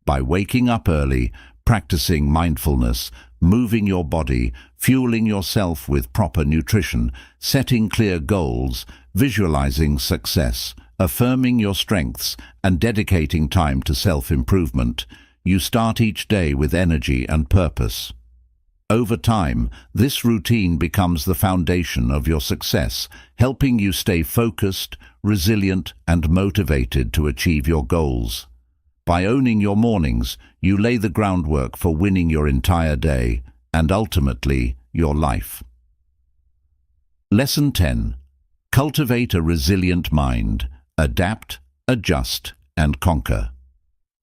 By waking up early, practicing mindfulness, moving your body, fueling yourself with proper nutrition, setting clear goals, visualizing success, affirming your strengths, and dedicating time to self-improvement, you start each day with energy and purpose. Over time, this routine becomes the foundation of your success, helping you stay focused, resilient, and motivated to achieve your goals. By owning your mornings, you lay the groundwork for winning your entire day, and ultimately, your life. Lesson 10. Cultivate a resilient mind. Adapt, adjust, and conquer.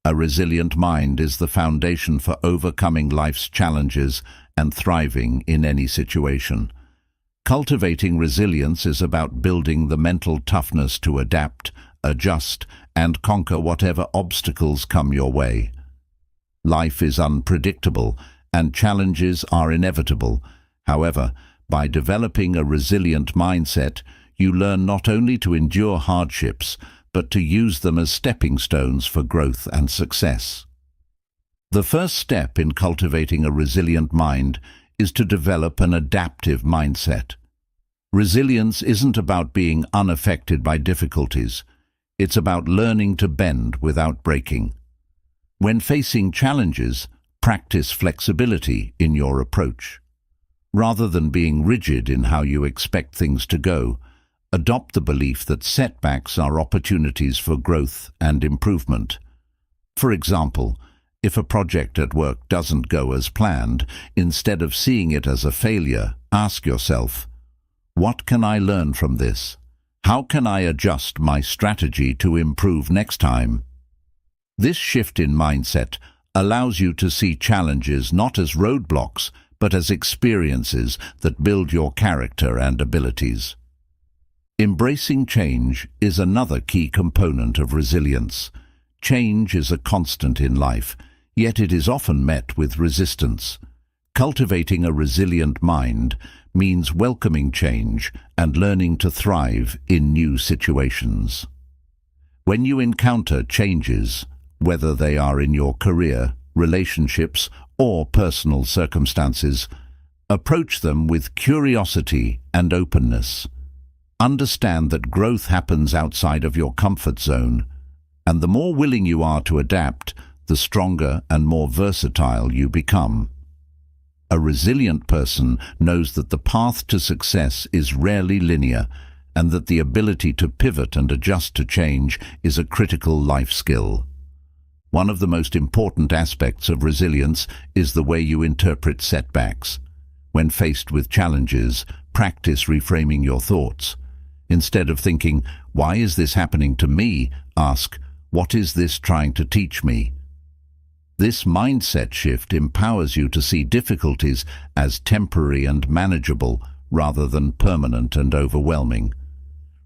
A resilient mind is the foundation for overcoming life's challenges and thriving in any situation. Cultivating resilience is about building the mental toughness to adapt, adjust, and conquer whatever obstacles come your way. Life is unpredictable, and challenges are inevitable. However, by developing a resilient mindset, you learn not only to endure hardships, but to use them as stepping stones for growth and success. The first step in cultivating a resilient mind is to develop an adaptive mindset. Resilience isn't about being unaffected by difficulties. It's about learning to bend without breaking. When facing challenges, practice flexibility in your approach. Rather than being rigid in how you expect things to go, adopt the belief that setbacks are opportunities for growth and improvement. For example, if a project at work doesn't go as planned, instead of seeing it as a failure, ask yourself, what can I learn from this? How can I adjust my strategy to improve next time? This shift in mindset allows you to see challenges not as roadblocks, but as experiences that build your character and abilities. Embracing change is another key component of resilience. Change is a constant in life, yet it is often met with resistance. Cultivating a resilient mind means welcoming change and learning to thrive in new situations. When you encounter changes, whether they are in your career, relationships, or personal circumstances, approach them with curiosity and openness. Understand that growth happens outside of your comfort zone, and the more willing you are to adapt, the stronger and more versatile you become. A resilient person knows that the path to success is rarely linear, and that the ability to pivot and adjust to change is a critical life skill. One of the most important aspects of resilience is the way you interpret setbacks. When faced with challenges, practice reframing your thoughts. Instead of thinking, "Why is this happening to me?" ask, "What is this trying to teach me?" This mindset shift empowers you to see difficulties as temporary and manageable rather than permanent and overwhelming.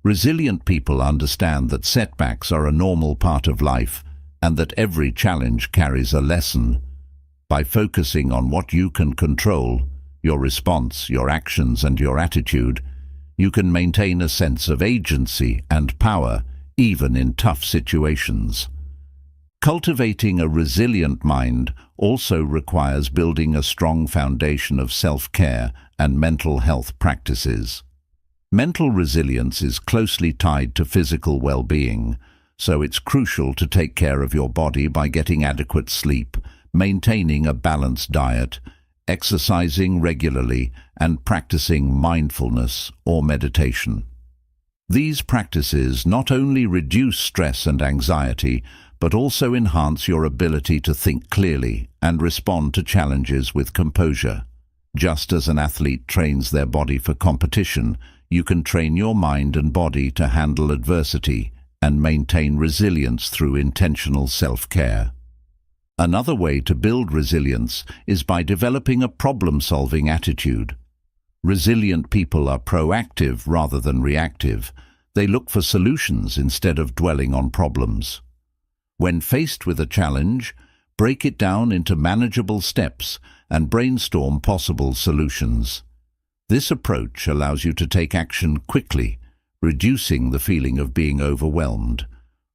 Resilient people understand that setbacks are a normal part of life and that every challenge carries a lesson. By focusing on what you can control, your response, your actions, and your attitude, you can maintain a sense of agency and power even in tough situations. Cultivating a resilient mind also requires building a strong foundation of self-care and mental health practices. Mental resilience is closely tied to physical well-being, so it's crucial to take care of your body by getting adequate sleep, maintaining a balanced diet, exercising regularly, and practicing mindfulness or meditation. These practices not only reduce stress and anxiety, but also enhance your ability to think clearly and respond to challenges with composure. Just as an athlete trains their body for competition, you can train your mind and body to handle adversity and maintain resilience through intentional self-care. Another way to build resilience is by developing a problem-solving attitude. Resilient people are proactive rather than reactive. They look for solutions instead of dwelling on problems. When faced with a challenge, break it down into manageable steps and brainstorm possible solutions. This approach allows you to take action quickly, reducing the feeling of being overwhelmed.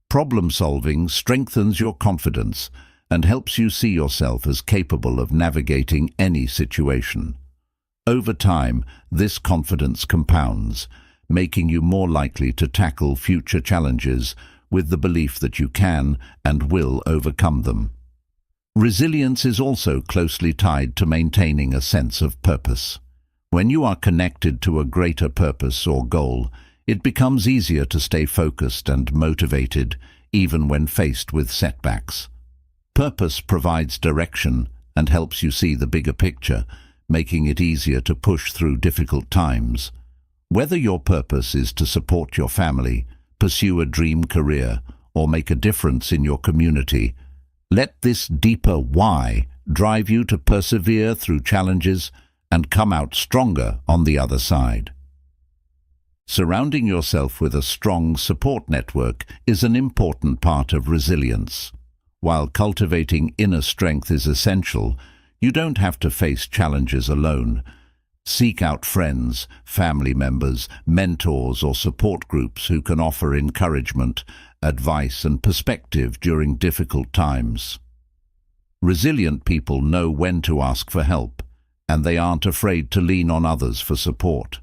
Problem-solving strengthens your confidence and helps you see yourself as capable of navigating any situation. Over time, this confidence compounds, making you more likely to tackle future challenges with the belief that you can and will overcome them. Resilience is also closely tied to maintaining a sense of purpose. When you are connected to a greater purpose or goal, it becomes easier to stay focused and motivated, even when faced with setbacks. Purpose provides direction and helps you see the bigger picture, making it easier to push through difficult times. Whether your purpose is to support your family, pursue a dream career, or make a difference in your community, let this deeper why drive you to persevere through challenges and come out stronger on the other side. Surrounding yourself with a strong support network is an important part of resilience. While cultivating inner strength is essential, you don't have to face challenges alone. Seek out friends, family members, mentors, or support groups who can offer encouragement, advice, and perspective during difficult times. Resilient people know when to ask for help, and they aren't afraid to lean on others for support.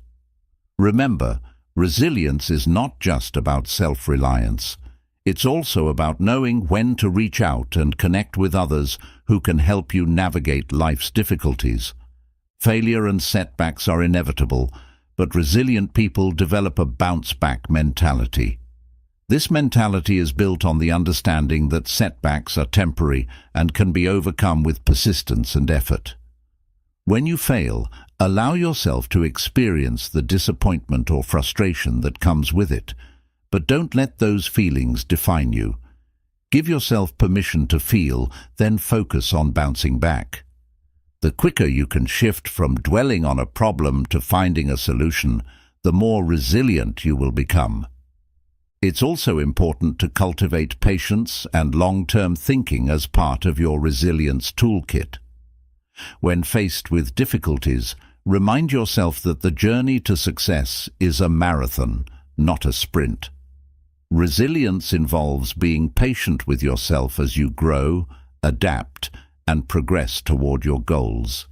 Remember, resilience is not just about self-reliance. It's also about knowing when to reach out and connect with others who can help you navigate life's difficulties. Failure and setbacks are inevitable, but resilient people develop a bounce-back mentality. This mentality is built on the understanding that setbacks are temporary and can be overcome with persistence and effort. When you fail, allow yourself to experience the disappointment or frustration that comes with it, but don't let those feelings define you. Give yourself permission to feel, then focus on bouncing back. The quicker you can shift from dwelling on a problem to finding a solution, the more resilient you will become. It's also important to cultivate patience and long-term thinking as part of your resilience toolkit. When faced with difficulties, remind yourself that the journey to success is a marathon, not a sprint. Resilience involves being patient with yourself as you grow, adapt, and progress toward your goals.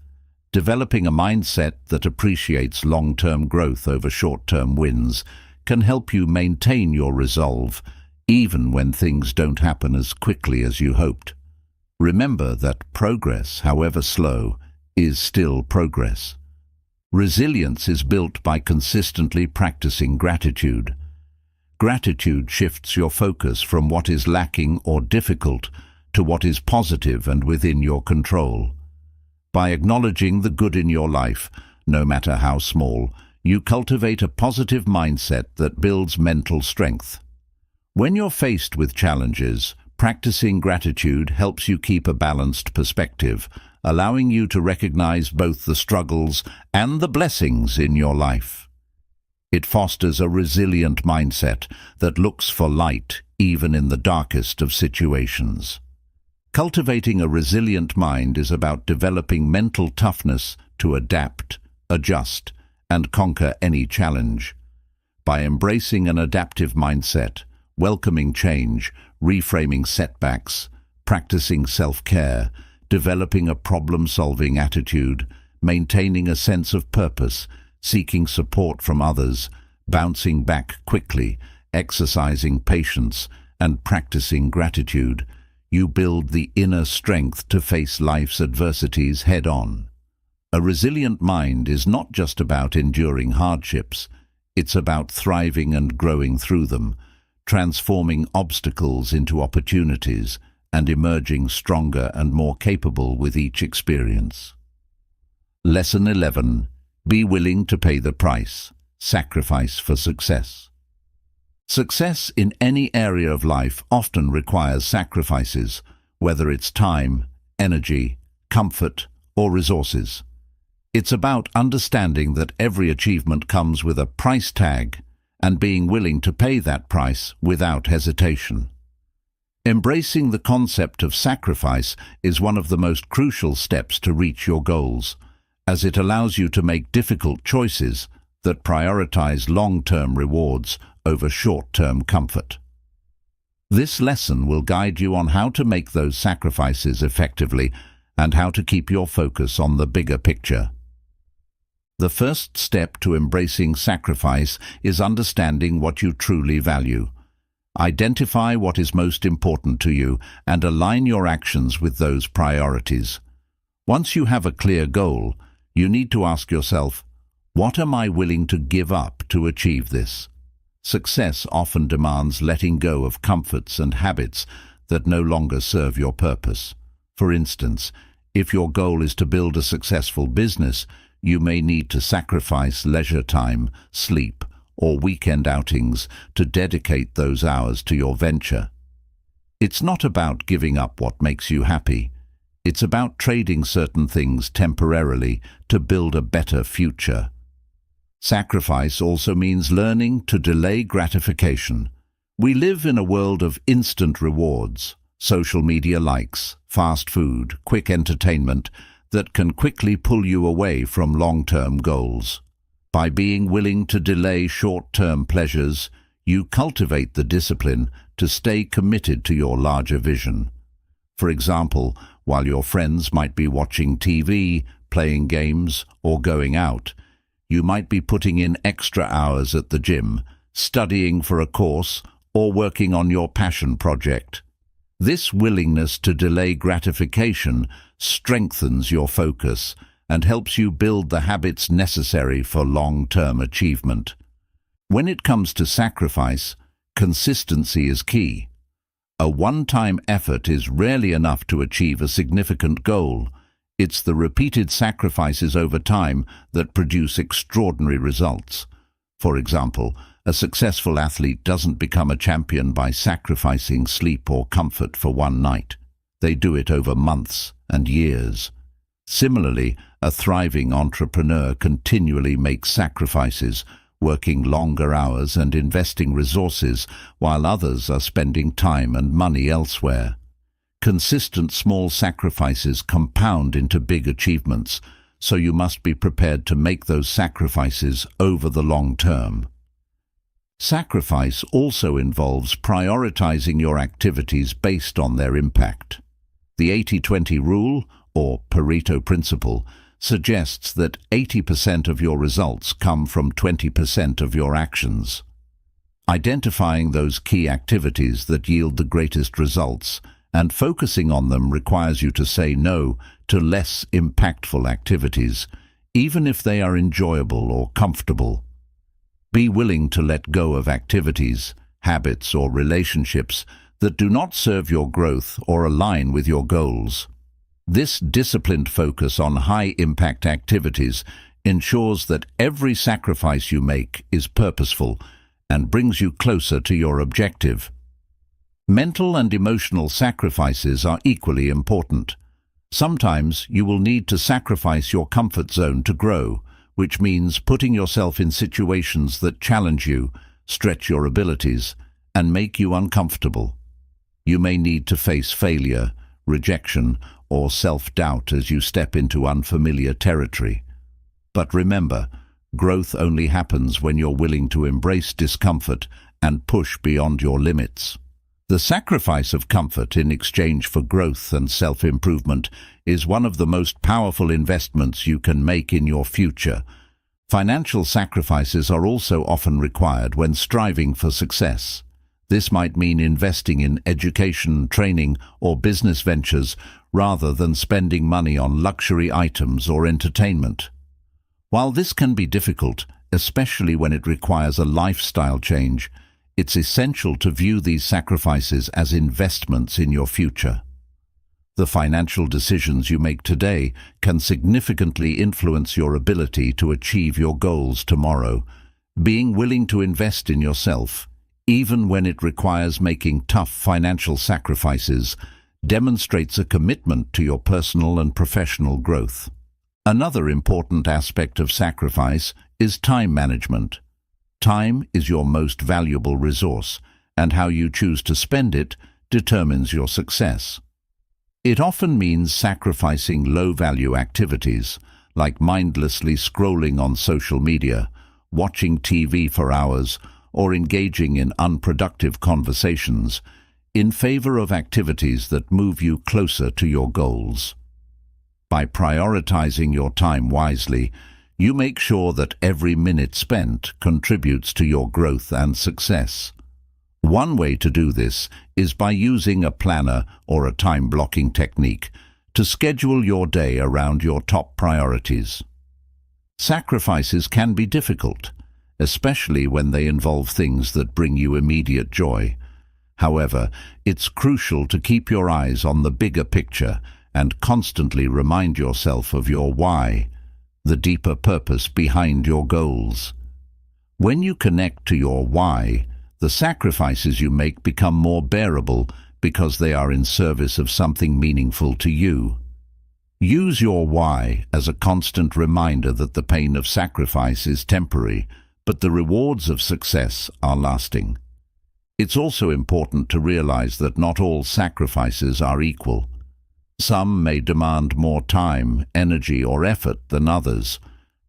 Developing a mindset that appreciates long-term growth over short-term wins can help you maintain your resolve, even when things don't happen as quickly as you hoped. Remember that progress, however slow, is still progress. Resilience is built by consistently practicing gratitude. Gratitude shifts your focus from what is lacking or difficult to what is positive and within your control. By acknowledging the good in your life, no matter how small, you cultivate a positive mindset that builds mental strength. When you're faced with challenges, practicing gratitude helps you keep a balanced perspective, allowing you to recognize both the struggles and the blessings in your life. It fosters a resilient mindset that looks for light even in the darkest of situations. Cultivating a resilient mind is about developing mental toughness to adapt, adjust, and conquer any challenge. By embracing an adaptive mindset, welcoming change, reframing setbacks, practicing self-care, developing a problem-solving attitude, maintaining a sense of purpose, seeking support from others, bouncing back quickly, exercising patience, and practicing gratitude, you build the inner strength to face life's adversities head-on. A resilient mind is not just about enduring hardships, it's about thriving and growing through them, transforming obstacles into opportunities and emerging stronger and more capable with each experience. Lesson 11. Be willing to pay the price. Sacrifice for success. Success in any area of life often requires sacrifices, whether it's time, energy, comfort, or resources. It's about understanding that every achievement comes with a price tag and being willing to pay that price without hesitation. Embracing the concept of sacrifice is one of the most crucial steps to reach your goals, as it allows you to make difficult choices that prioritize long-term rewards over short-term comfort. This lesson will guide you on how to make those sacrifices effectively and how to keep your focus on the bigger picture. The first step to embracing sacrifice is understanding what you truly value. Identify what is most important to you and align your actions with those priorities. Once you have a clear goal, you need to ask yourself, what am I willing to give up to achieve this? Success often demands letting go of comforts and habits that no longer serve your purpose. For instance, if your goal is to build a successful business, you may need to sacrifice leisure time, sleep, or weekend outings to dedicate those hours to your venture. It's not about giving up what makes you happy. It's about trading certain things temporarily to build a better future. Sacrifice also means learning to delay gratification. We live in a world of instant rewards, social media likes, fast food, quick entertainment that can quickly pull you away from long-term goals. By being willing to delay short-term pleasures, you cultivate the discipline to stay committed to your larger vision. For example, while your friends might be watching TV, playing games, or going out, you might be putting in extra hours at the gym, studying for a course, or working on your passion project. This willingness to delay gratification strengthens your focus and helps you build the habits necessary for long-term achievement. When it comes to sacrifice, consistency is key. A one-time effort is rarely enough to achieve a significant goal. It's the repeated sacrifices over time that produce extraordinary results. For example, a successful athlete doesn't become a champion by sacrificing sleep or comfort for one night. They do it over months and years. Similarly, a thriving entrepreneur continually makes sacrifices, working longer hours and investing resources while others are spending time and money elsewhere. Consistent small sacrifices compound into big achievements, so you must be prepared to make those sacrifices over the long term. Sacrifice also involves prioritizing your activities based on their impact. The 80-20 rule, or Pareto principle, suggests that 80% of your results come from 20% of your actions. Identifying those key activities that yield the greatest results and focusing on them requires you to say no to less impactful activities, even if they are enjoyable or comfortable. Be willing to let go of activities, habits, or relationships that do not serve your growth or align with your goals. This disciplined focus on high-impact activities ensures that every sacrifice you make is purposeful and brings you closer to your objective. Mental and emotional sacrifices are equally important. Sometimes you will need to sacrifice your comfort zone to grow, which means putting yourself in situations that challenge you, stretch your abilities, and make you uncomfortable. You may need to face failure, rejection, or self-doubt as you step into unfamiliar territory. But remember, growth only happens when you're willing to embrace discomfort and push beyond your limits. The sacrifice of comfort in exchange for growth and self-improvement is one of the most powerful investments you can make in your future. Financial sacrifices are also often required when striving for success. This might mean investing in education, training, or business ventures rather than spending money on luxury items or entertainment. While this can be difficult, especially when it requires a lifestyle change, it's essential to view these sacrifices as investments in your future. The financial decisions you make today can significantly influence your ability to achieve your goals tomorrow. Being willing to invest in yourself, even when it requires making tough financial sacrifices, demonstrates a commitment to your personal and professional growth. Another important aspect of sacrifice is time management. Time is your most valuable resource, and how you choose to spend it determines your success. It often means sacrificing low-value activities, like mindlessly scrolling on social media, watching TV for hours, or engaging in unproductive conversations, in favor of activities that move you closer to your goals. By prioritizing your time wisely, you make sure that every minute spent contributes to your growth and success. One way to do this is by using a planner or a time-blocking technique to schedule your day around your top priorities. Sacrifices can be difficult, especially when they involve things that bring you immediate joy. However, it's crucial to keep your eyes on the bigger picture and constantly remind yourself of your why, the deeper purpose behind your goals. When you connect to your why, the sacrifices you make become more bearable because they are in service of something meaningful to you. Use your why as a constant reminder that the pain of sacrifice is temporary, but the rewards of success are lasting. It's also important to realize that not all sacrifices are equal. Some may demand more time, energy, or effort than others.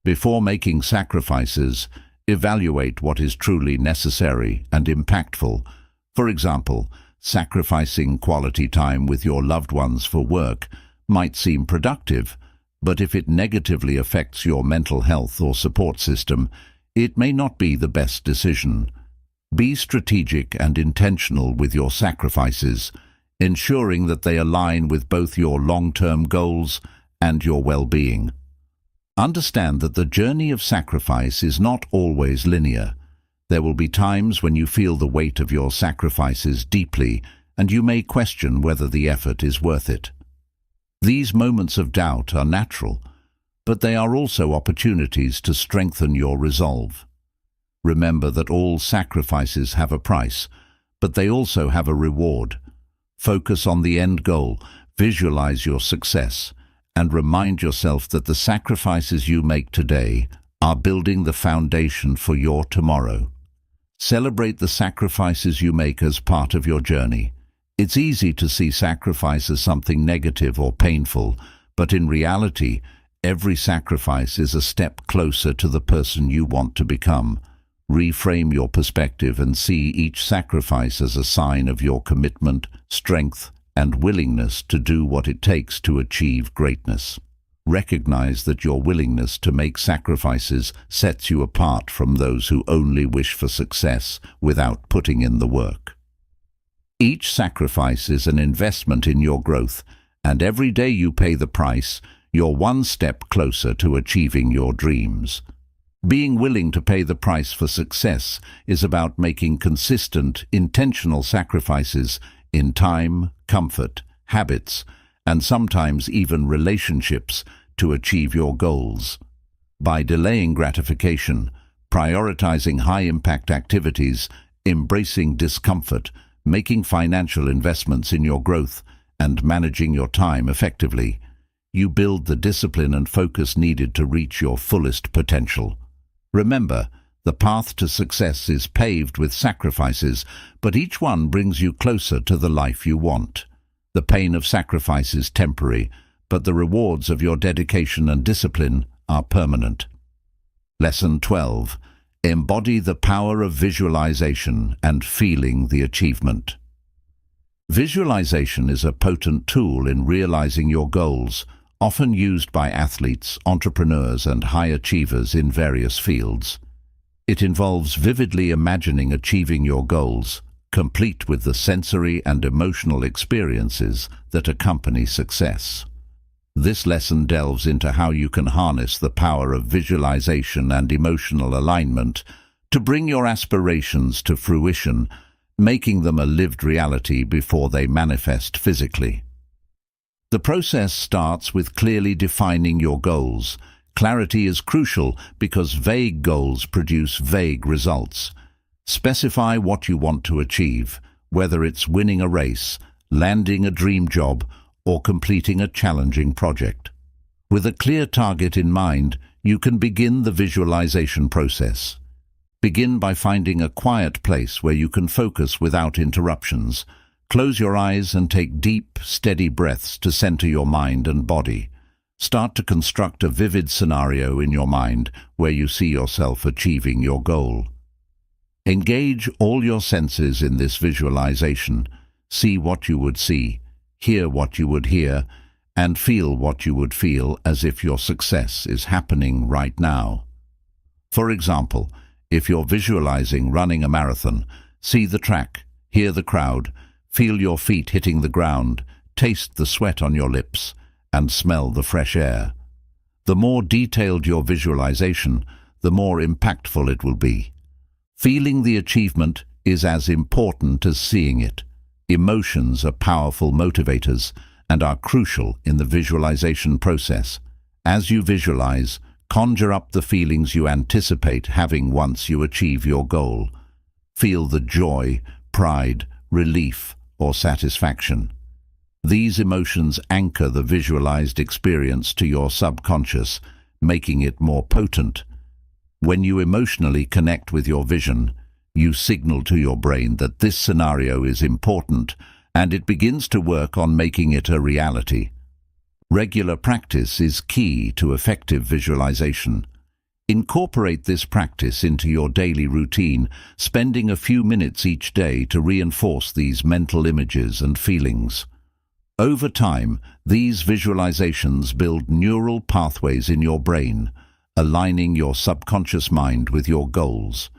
Before making sacrifices, evaluate what is truly necessary and impactful. For example, sacrificing quality time with your loved ones for work might seem productive, but if it negatively affects your mental health or support system, it may not be the best decision. Be strategic and intentional with your sacrifices, ensuring that they align with both your long-term goals and your well-being. Understand that the journey of sacrifice is not always linear. There will be times when you feel the weight of your sacrifices deeply, and you may question whether the effort is worth it. These moments of doubt are natural, but they are also opportunities to strengthen your resolve. Remember that all sacrifices have a price, but they also have a reward. Focus on the end goal, visualize your success, and remind yourself that the sacrifices you make today are building the foundation for your tomorrow. Celebrate the sacrifices you make as part of your journey. It's easy to see sacrifice as something negative or painful, but in reality, every sacrifice is a step closer to the person you want to become. Reframe your perspective and see each sacrifice as a sign of your commitment, strength, and willingness to do what it takes to achieve greatness. Recognize that your willingness to make sacrifices sets you apart from those who only wish for success without putting in the work. Each sacrifice is an investment in your growth, and every day you pay the price, you're one step closer to achieving your dreams. Being willing to pay the price for success is about making consistent, intentional sacrifices in time, comfort, habits, and sometimes even relationships to achieve your goals. By delaying gratification, prioritizing high-impact activities, embracing discomfort, making financial investments in your growth, and managing your time effectively, you build the discipline and focus needed to reach your fullest potential. Remember, the path to success is paved with sacrifices, but each one brings you closer to the life you want. The pain of sacrifice is temporary, but the rewards of your dedication and discipline are permanent. Lesson 12. Embody the power of visualization and feeling the achievement. Visualization is a potent tool in realizing your goals, often used by athletes, entrepreneurs, and high achievers in various fields. It involves vividly imagining achieving your goals, complete with the sensory and emotional experiences that accompany success. This lesson delves into how you can harness the power of visualization and emotional alignment to bring your aspirations to fruition, making them a lived reality before they manifest physically. The process starts with clearly defining your goals. Clarity is crucial because vague goals produce vague results. Specify what you want to achieve, whether it's winning a race, landing a dream job, or completing a challenging project. With a clear target in mind, you can begin the visualization process. Begin by finding a quiet place where you can focus without interruptions. Close your eyes and take deep, steady breaths to center your mind and body. Start to construct a vivid scenario in your mind where you see yourself achieving your goal. Engage all your senses in this visualization. See what you would see, hear what you would hear, and feel what you would feel as if your success is happening right now. For example, if you're visualizing running a marathon, see the track, hear the crowd, feel your feet hitting the ground, taste the sweat on your lips, and smell the fresh air. The more detailed your visualization, the more impactful it will be. Feeling the achievement is as important as seeing it. Emotions are powerful motivators and are crucial in the visualization process. As you visualize, conjure up the feelings you anticipate having once you achieve your goal. Feel the joy, pride, relief, or satisfaction. These emotions anchor the visualized experience to your subconscious, making it more potent. When you emotionally connect with your vision, you signal to your brain that this scenario is important, and it begins to work on making it a reality. Regular practice is key to effective visualization. Incorporate this practice into your daily routine, spending a few minutes each day to reinforce these mental images and feelings. Over time, these visualizations build neural pathways in your brain, aligning your subconscious mind with your goals.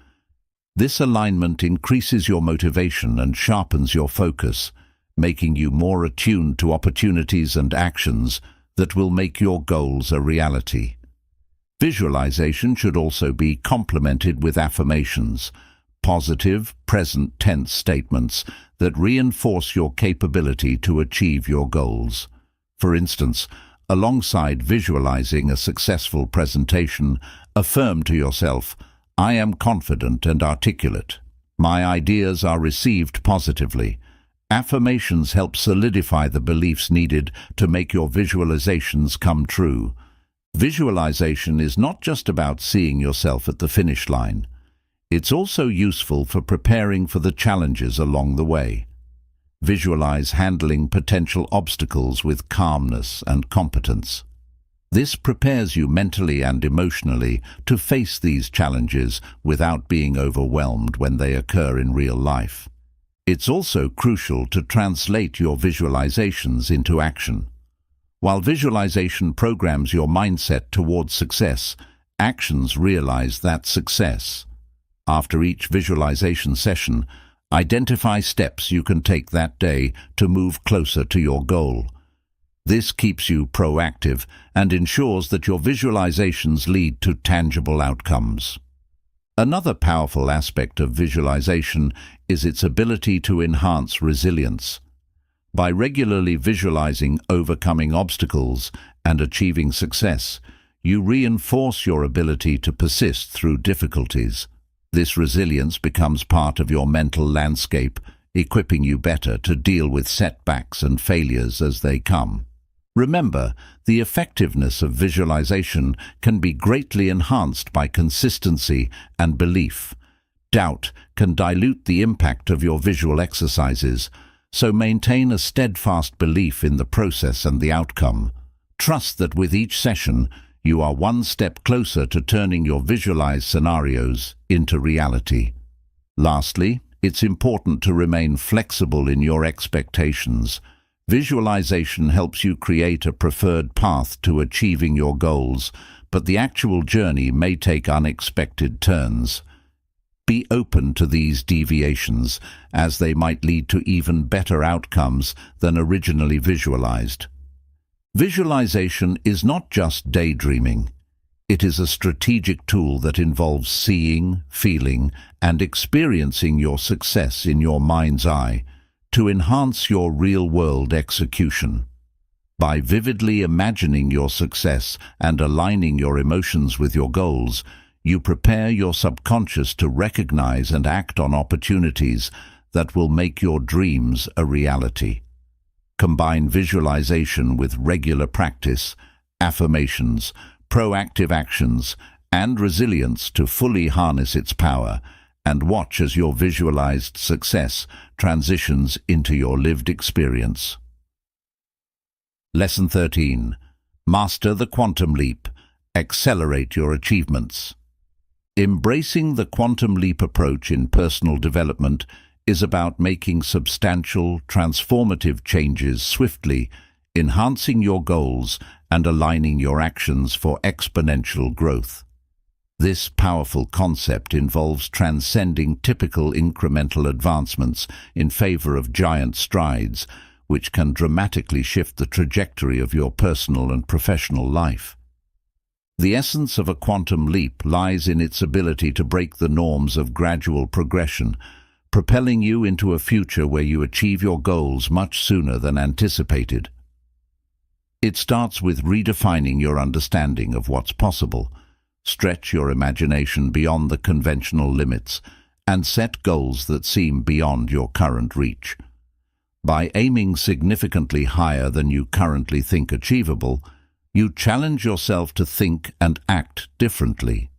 This alignment increases your motivation and sharpens your focus, making you more attuned to opportunities and actions that will make your goals a reality. Visualization should also be complemented with affirmations, positive, present tense statements that reinforce your capability to achieve your goals. For instance, alongside visualizing a successful presentation, affirm to yourself, "I am confident and articulate. My ideas are received positively." Affirmations help solidify the beliefs needed to make your visualizations come true. Visualization is not just about seeing yourself at the finish line. It's also useful for preparing for the challenges along the way. Visualize handling potential obstacles with calmness and competence. This prepares you mentally and emotionally to face these challenges without being overwhelmed when they occur in real life. It's also crucial to translate your visualizations into action. While visualization programs your mindset towards success, actions realize that success. After each visualization session, identify steps you can take that day to move closer to your goal. This keeps you proactive and ensures that your visualizations lead to tangible outcomes. Another powerful aspect of visualization is its ability to enhance resilience. By regularly visualizing overcoming obstacles and achieving success, you reinforce your ability to persist through difficulties. This resilience becomes part of your mental landscape, equipping you better to deal with setbacks and failures as they come. Remember, the effectiveness of visualization can be greatly enhanced by consistency and belief. Doubt can dilute the impact of your visual exercises, so maintain a steadfast belief in the process and the outcome. Trust that with each session, you are one step closer to turning your visualized scenarios into reality. Lastly, it's important to remain flexible in your expectations. Visualization helps you create a preferred path to achieving your goals, but the actual journey may take unexpected turns. Be open to these deviations, as they might lead to even better outcomes than originally visualized. Visualization is not just daydreaming. It is a strategic tool that involves seeing, feeling, and experiencing your success in your mind's eye to enhance your real-world execution. By vividly imagining your success and aligning your emotions with your goals, you prepare your subconscious to recognize and act on opportunities that will make your dreams a reality. Combine visualization with regular practice, affirmations, proactive actions, and resilience to fully harness its power, and watch as your visualized success transitions into your lived experience. Lesson 13. Master the quantum leap. Accelerate your achievements. Embracing the quantum leap approach in personal development is about making substantial, transformative changes swiftly, enhancing your goals, and aligning your actions for exponential growth. This powerful concept involves transcending typical incremental advancements in favor of giant strides, which can dramatically shift the trajectory of your personal and professional life. The essence of a quantum leap lies in its ability to break the norms of gradual progression, propelling you into a future where you achieve your goals much sooner than anticipated. It starts with redefining your understanding of what's possible. Stretch your imagination beyond the conventional limits and set goals that seem beyond your current reach. By aiming significantly higher than you currently think achievable, you challenge yourself to think and act differently.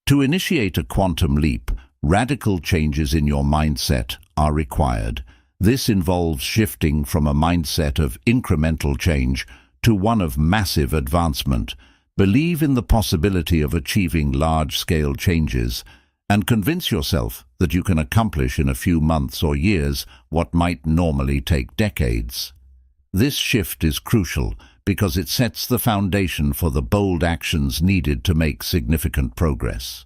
To initiate a quantum leap, radical changes in your mindset are required. This involves shifting from a mindset of incremental change to one of massive advancement. Believe in the possibility of achieving large-scale changes and convince yourself that you can accomplish in a few months or years what might normally take decades. This shift is crucial because it sets the foundation for the bold actions needed to make significant progress.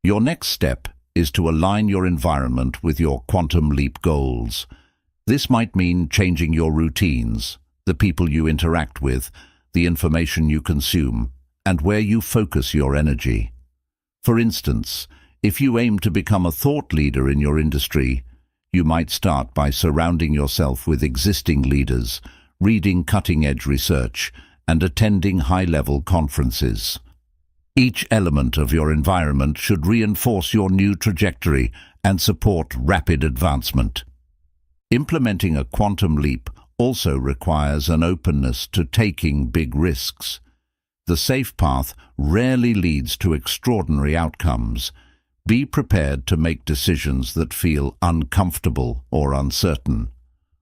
Your next step is to align your environment with your quantum leap goals. This might mean changing your routines, the people you interact with, the information you consume, and where you focus your energy. For instance, if you aim to become a thought leader in your industry, you might start by surrounding yourself with existing leaders, reading cutting-edge research, and attending high-level conferences. Each element of your environment should reinforce your new trajectory and support rapid advancement. Implementing a quantum leap also requires an openness to taking big risks. The safe path rarely leads to extraordinary outcomes. Be prepared to make decisions that feel uncomfortable or uncertain.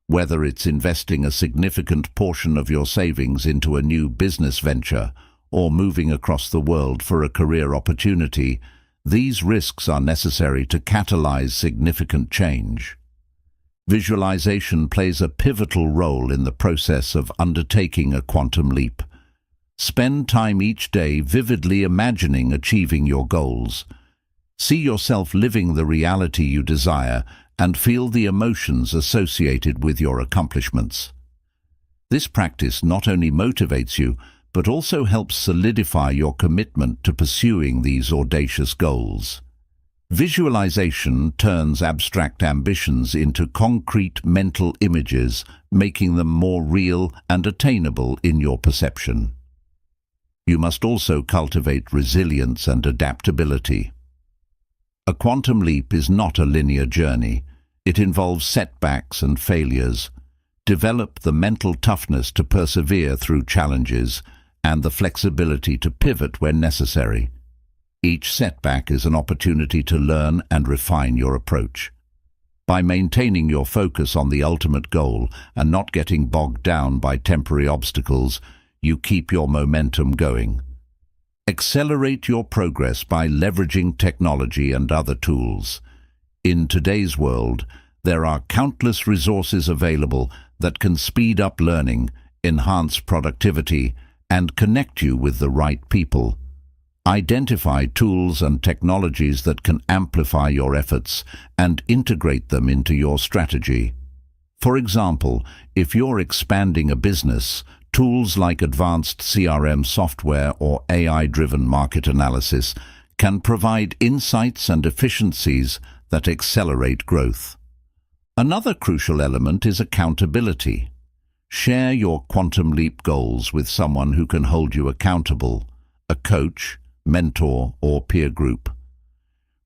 Whether it's investing a significant portion of your savings into a new business venture or moving across the world for a career opportunity, these risks are necessary to catalyze significant change. Visualization plays a pivotal role in the process of undertaking a quantum leap. Spend time each day vividly imagining achieving your goals. See yourself living the reality you desire and feel the emotions associated with your accomplishments. This practice not only motivates you, but also helps solidify your commitment to pursuing these audacious goals. Visualization turns abstract ambitions into concrete mental images, making them more real and attainable in your perception. You must also cultivate resilience and adaptability. A quantum leap is not a linear journey. It involves setbacks and failures. Develop the mental toughness to persevere through challenges and the flexibility to pivot when necessary. Each setback is an opportunity to learn and refine your approach. By maintaining your focus on the ultimate goal and not getting bogged down by temporary obstacles, you keep your momentum going. Accelerate your progress by leveraging technology and other tools. In today's world, there are countless resources available that can speed up learning, enhance productivity, and connect you with the right people. Identify tools and technologies that can amplify your efforts and integrate them into your strategy. For example, if you're expanding a business, tools like advanced CRM software or AI-driven market analysis can provide insights and efficiencies that accelerate growth. Another crucial element is accountability. Share your quantum leap goals with someone who can hold you accountable, a coach, mentor, or peer group.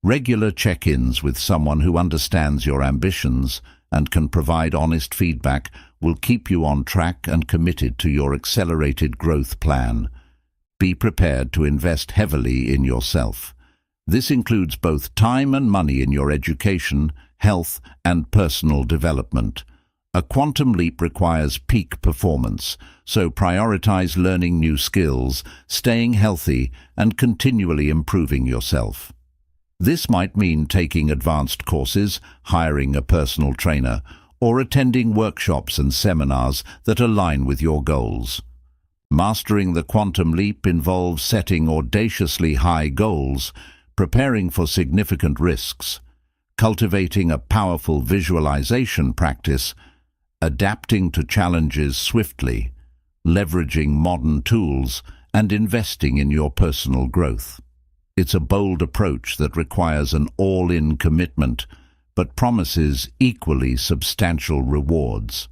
Regular check-ins with someone who understands your ambitions and can provide honest feedback will keep you on track and committed to your accelerated growth plan. Be prepared to invest heavily in yourself. This includes both time and money in your education, health, and personal development. A quantum leap requires peak performance, so prioritize learning new skills, staying healthy, and continually improving yourself. This might mean taking advanced courses, hiring a personal trainer, or attending workshops and seminars that align with your goals. Mastering the quantum leap involves setting audaciously high goals, preparing for significant risks, cultivating a powerful visualization practice, adapting to challenges swiftly, leveraging modern tools, and investing in your personal growth. It's a bold approach that requires an all-in commitment, but promises equally substantial rewards.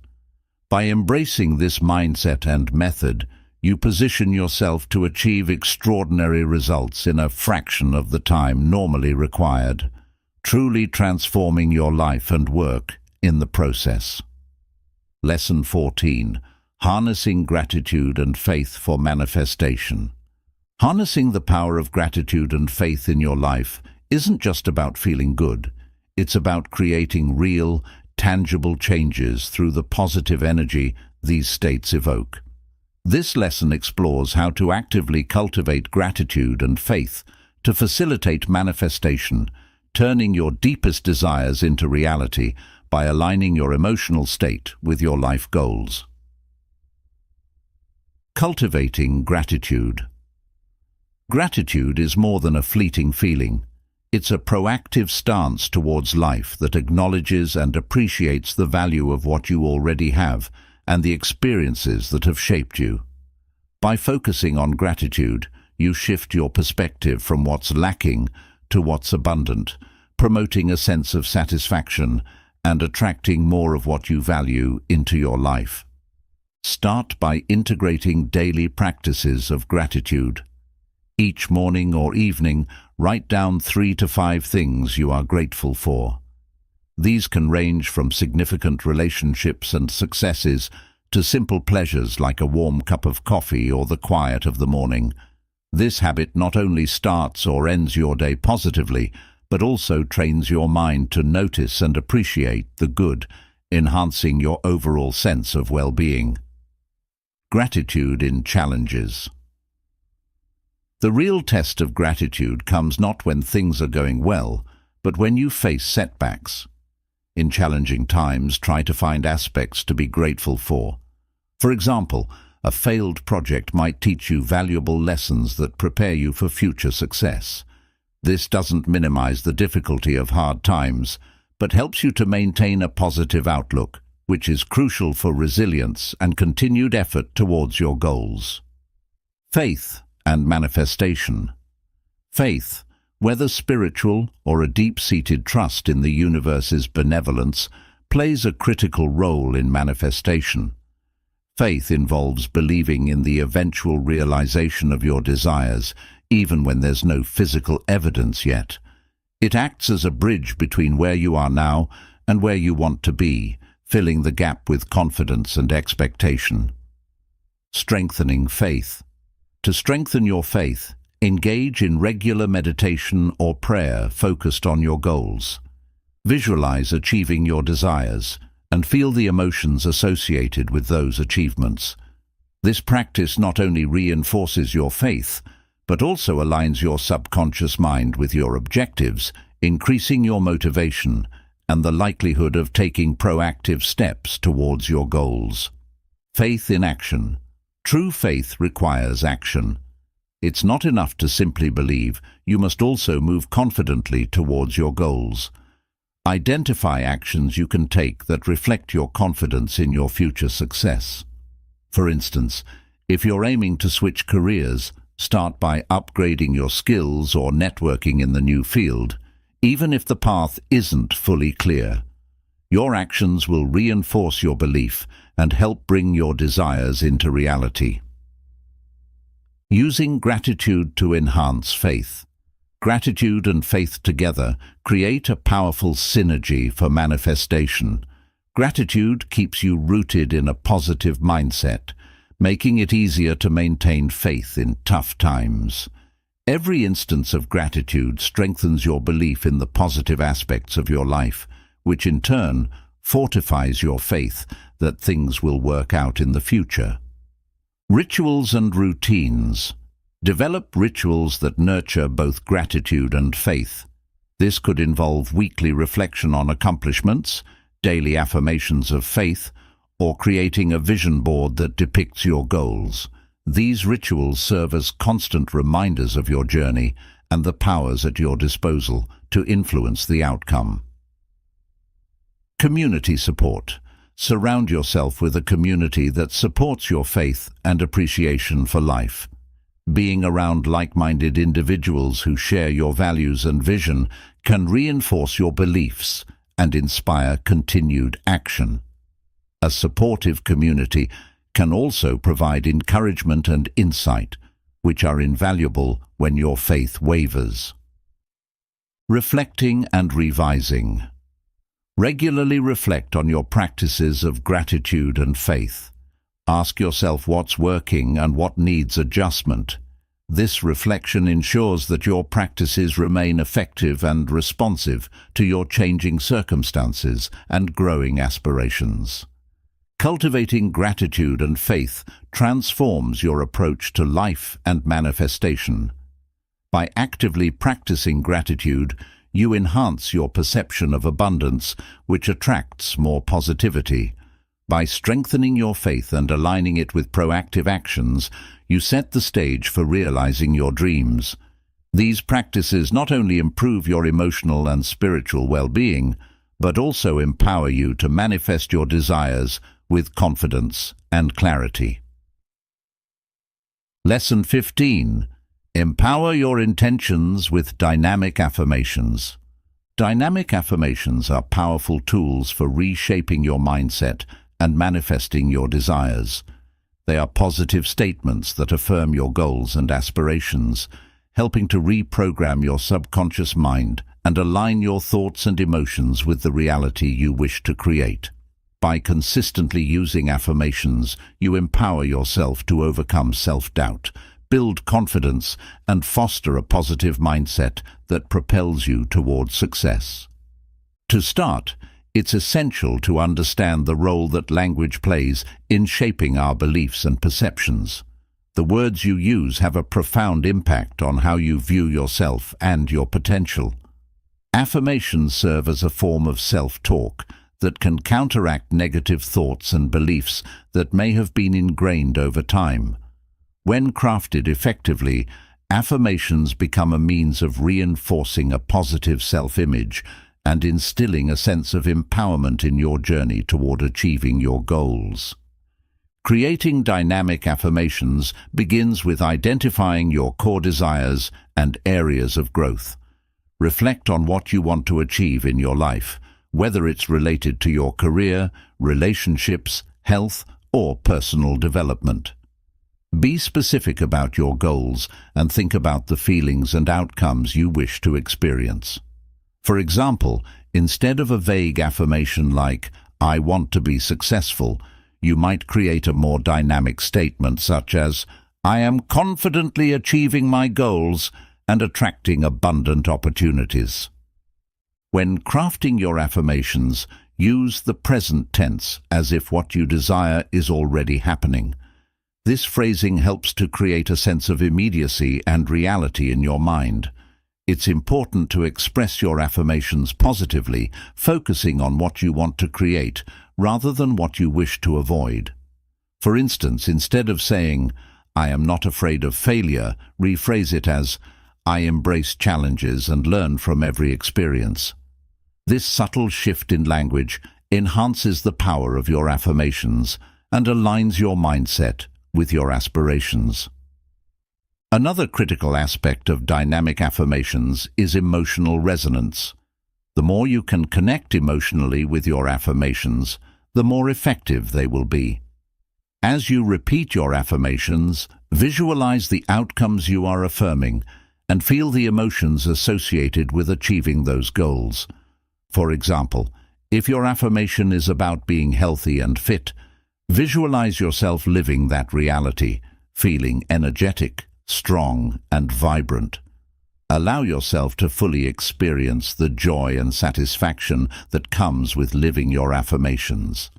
By embracing this mindset and method, you position yourself to achieve extraordinary results in a fraction of the time normally required, truly transforming your life and work in the process. Lesson 14. Harnessing Gratitude and Faith for Manifestation. Harnessing the power of gratitude and faith in your life isn't just about feeling good. It's about creating real, tangible changes through the positive energy these states evoke. This lesson explores how to actively cultivate gratitude and faith to facilitate manifestation, turning your deepest desires into reality by aligning your emotional state with your life goals. Cultivating gratitude. Gratitude is more than a fleeting feeling. It's a proactive stance towards life that acknowledges and appreciates the value of what you already have and the experiences that have shaped you. By focusing on gratitude, you shift your perspective from what's lacking to what's abundant, promoting a sense of satisfaction and attracting more of what you value into your life. Start by integrating daily practices of gratitude. Each morning or evening, write down 3 to 5 things you are grateful for. These can range from significant relationships and successes to simple pleasures like a warm cup of coffee or the quiet of the morning. This habit not only starts or ends your day positively, but also trains your mind to notice and appreciate the good, enhancing your overall sense of well-being. Gratitude in challenges. The real test of gratitude comes not when things are going well, but when you face setbacks. In challenging times, try to find aspects to be grateful for. For example, a failed project might teach you valuable lessons that prepare you for future success. This doesn't minimize the difficulty of hard times, but helps you to maintain a positive outlook, which is crucial for resilience and continued effort towards your goals. Faith and manifestation. Faith, whether spiritual or a deep-seated trust in the universe's benevolence, plays a critical role in manifestation. Faith involves believing in the eventual realization of your desires, even when there's no physical evidence yet. It acts as a bridge between where you are now and where you want to be, filling the gap with confidence and expectation. Strengthening faith. To strengthen your faith, engage in regular meditation or prayer focused on your goals. Visualize achieving your desires and feel the emotions associated with those achievements. This practice not only reinforces your faith, but also aligns your subconscious mind with your objectives, increasing your motivation and the likelihood of taking proactive steps towards your goals. Faith in action. True faith requires action. It's not enough to simply believe, you must also move confidently towards your goals. Identify actions you can take that reflect your confidence in your future success. For instance, if you're aiming to switch careers, start by upgrading your skills or networking in the new field, even if the path isn't fully clear. Your actions will reinforce your belief and help bring your desires into reality. Using gratitude to enhance faith. Gratitude and faith together create a powerful synergy for manifestation. Gratitude keeps you rooted in a positive mindset, making it easier to maintain faith in tough times. Every instance of gratitude strengthens your belief in the positive aspects of your life, which in turn fortifies your faith that things will work out in the future. Rituals and routines. Develop rituals that nurture both gratitude and faith. This could involve weekly reflection on accomplishments, daily affirmations of faith, or creating a vision board that depicts your goals. These rituals serve as constant reminders of your journey and the powers at your disposal to influence the outcome. Community support. Surround yourself with a community that supports your faith and appreciation for life. Being around like-minded individuals who share your values and vision can reinforce your beliefs and inspire continued action. A supportive community can also provide encouragement and insight, which are invaluable when your faith wavers. Reflecting and revising. Regularly reflect on your practices of gratitude and faith. Ask yourself what's working and what needs adjustment. This reflection ensures that your practices remain effective and responsive to your changing circumstances and growing aspirations. Cultivating gratitude and faith transforms your approach to life and manifestation. By actively practicing gratitude, you enhance your perception of abundance, which attracts more positivity. By strengthening your faith and aligning it with proactive actions, you set the stage for realizing your dreams. These practices not only improve your emotional and spiritual well-being, but also empower you to manifest your desires with confidence and clarity. Lesson 15. Empower your intentions with dynamic affirmations. Dynamic affirmations are powerful tools for reshaping your mindset and manifesting your desires. They are positive statements that affirm your goals and aspirations, helping to reprogram your subconscious mind and align your thoughts and emotions with the reality you wish to create. By consistently using affirmations, you empower yourself to overcome self-doubt, build confidence, and foster a positive mindset that propels you toward success. To start, it's essential to understand the role that language plays in shaping our beliefs and perceptions. The words you use have a profound impact on how you view yourself and your potential. Affirmations serve as a form of self-talk that can counteract negative thoughts and beliefs that may have been ingrained over time. When crafted effectively, affirmations become a means of reinforcing a positive self-image and instilling a sense of empowerment in your journey toward achieving your goals. Creating dynamic affirmations begins with identifying your core desires and areas of growth. Reflect on what you want to achieve in your life, whether it's related to your career, relationships, health, or personal development. Be specific about your goals and think about the feelings and outcomes you wish to experience. For example, instead of a vague affirmation like, "I want to be successful," you might create a more dynamic statement such as, "I am confidently achieving my goals and attracting abundant opportunities." When crafting your affirmations, use the present tense as if what you desire is already happening. This phrasing helps to create a sense of immediacy and reality in your mind. It's important to express your affirmations positively, focusing on what you want to create rather than what you wish to avoid. For instance, instead of saying, "I am not afraid of failure," rephrase it as, "I embrace challenges and learn from every experience." This subtle shift in language enhances the power of your affirmations and aligns your mindset with your aspirations. Another critical aspect of dynamic affirmations is emotional resonance. The more you can connect emotionally with your affirmations, the more effective they will be. As you repeat your affirmations, visualize the outcomes you are affirming and feel the emotions associated with achieving those goals. For example, if your affirmation is about being healthy and fit, visualize yourself living that reality, feeling energetic, strong, and vibrant. Allow yourself to fully experience the joy and satisfaction that comes with living your affirmations.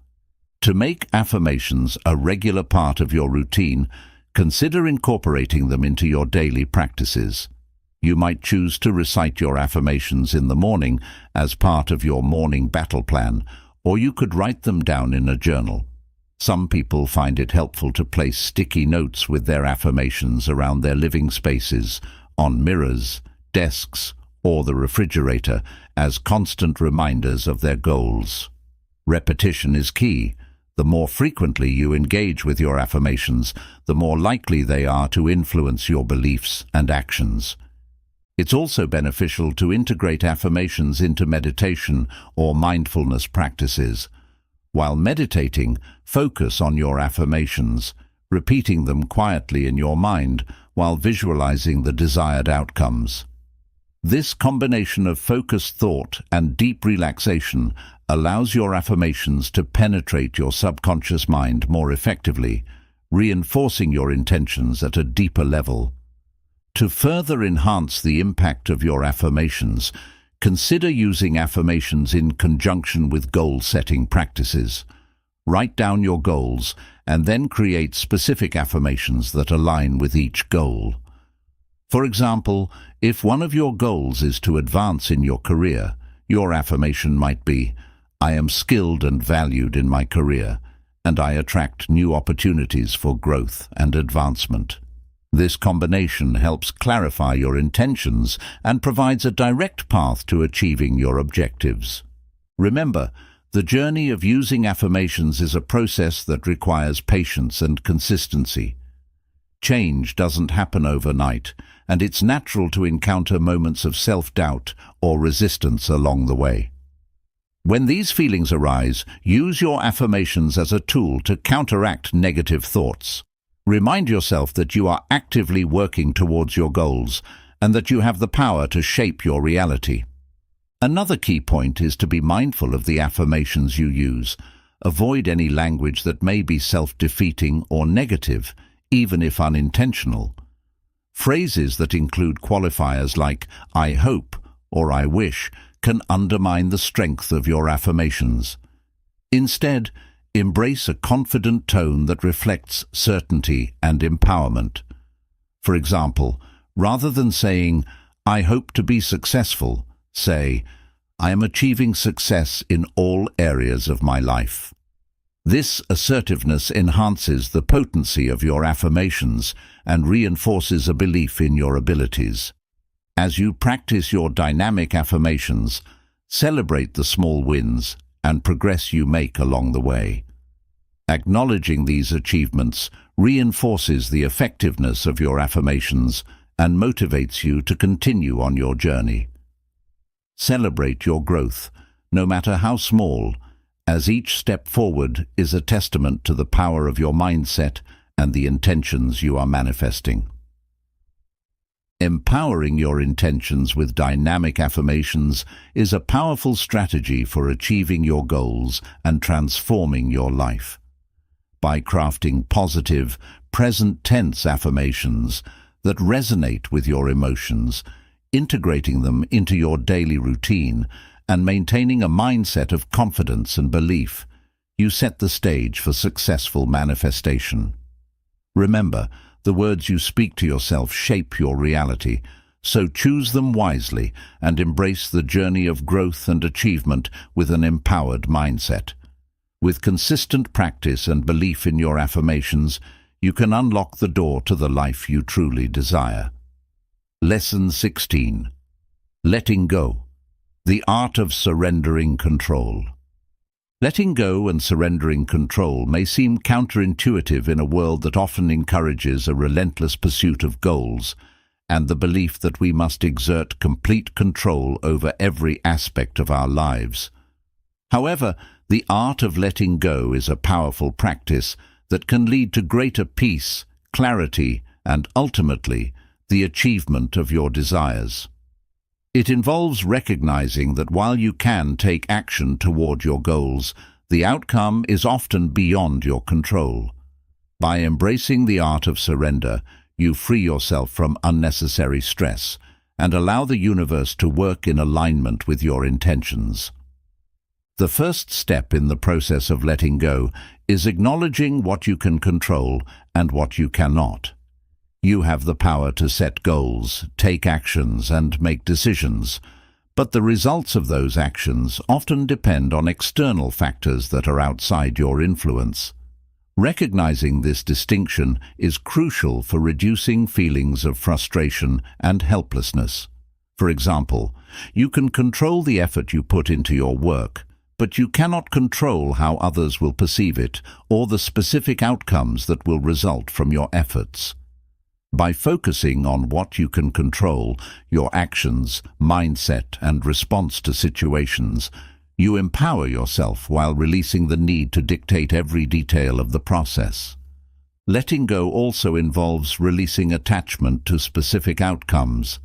To make affirmations a regular part of your routine, consider incorporating them into your daily practices. You might choose to recite your affirmations in the morning as part of your morning battle plan, or you could write them down in a journal. Some people find it helpful to place sticky notes with their affirmations around their living spaces, on mirrors, desks, or the refrigerator as constant reminders of their goals. Repetition is key. The more frequently you engage with your affirmations, the more likely they are to influence your beliefs and actions. It's also beneficial to integrate affirmations into meditation or mindfulness practices. While meditating, focus on your affirmations, repeating them quietly in your mind while visualizing the desired outcomes. This combination of focused thought and deep relaxation allows your affirmations to penetrate your subconscious mind more effectively, reinforcing your intentions at a deeper level. To further enhance the impact of your affirmations, consider using affirmations in conjunction with goal-setting practices. Write down your goals and then create specific affirmations that align with each goal. For example, if one of your goals is to advance in your career, your affirmation might be, "I am skilled and valued in my career, and I attract new opportunities for growth and advancement." This combination helps clarify your intentions and provides a direct path to achieving your objectives. Remember, the journey of using affirmations is a process that requires patience and consistency. Change doesn't happen overnight, and it's natural to encounter moments of self-doubt or resistance along the way. When these feelings arise, use your affirmations as a tool to counteract negative thoughts. Remind yourself that you are actively working towards your goals and that you have the power to shape your reality. Another key point is to be mindful of the affirmations you use. Avoid any language that may be self-defeating or negative, even if unintentional. Phrases that include qualifiers like "I hope" or "I wish" can undermine the strength of your affirmations. Instead, embrace a confident tone that reflects certainty and empowerment. For example, rather than saying, "I hope to be successful," say, "I am achieving success in all areas of my life." This assertiveness enhances the potency of your affirmations and reinforces a belief in your abilities. As you practice your dynamic affirmations, celebrate the small wins and progress you make along the way. Acknowledging these achievements reinforces the effectiveness of your affirmations and motivates you to continue on your journey. Celebrate your growth, no matter how small, as each step forward is a testament to the power of your mindset and the intentions you are manifesting. Empowering your intentions with dynamic affirmations is a powerful strategy for achieving your goals and transforming your life. By crafting positive, present-tense affirmations that resonate with your emotions, integrating them into your daily routine, and maintaining a mindset of confidence and belief, you set the stage for successful manifestation. Remember, the words you speak to yourself shape your reality, so choose them wisely and embrace the journey of growth and achievement with an empowered mindset. With consistent practice and belief in your affirmations, you can unlock the door to the life you truly desire. Lesson 16. Letting Go. The Art of Surrendering Control. Letting go and surrendering control may seem counterintuitive in a world that often encourages a relentless pursuit of goals and the belief that we must exert complete control over every aspect of our lives. However, the art of letting go is a powerful practice that can lead to greater peace, clarity, and ultimately, the achievement of your desires. It involves recognizing that while you can take action toward your goals, the outcome is often beyond your control. By embracing the art of surrender, you free yourself from unnecessary stress and allow the universe to work in alignment with your intentions. The first step in the process of letting go is acknowledging what you can control and what you cannot. You have the power to set goals, take actions, and make decisions, but the results of those actions often depend on external factors that are outside your influence. Recognizing this distinction is crucial for reducing feelings of frustration and helplessness. For example, you can control the effort you put into your work, but you cannot control how others will perceive it or the specific outcomes that will result from your efforts. By focusing on what you can control, your actions, mindset, and response to situations, you empower yourself while releasing the need to dictate every detail of the process. Letting go also involves releasing attachment to specific outcomes.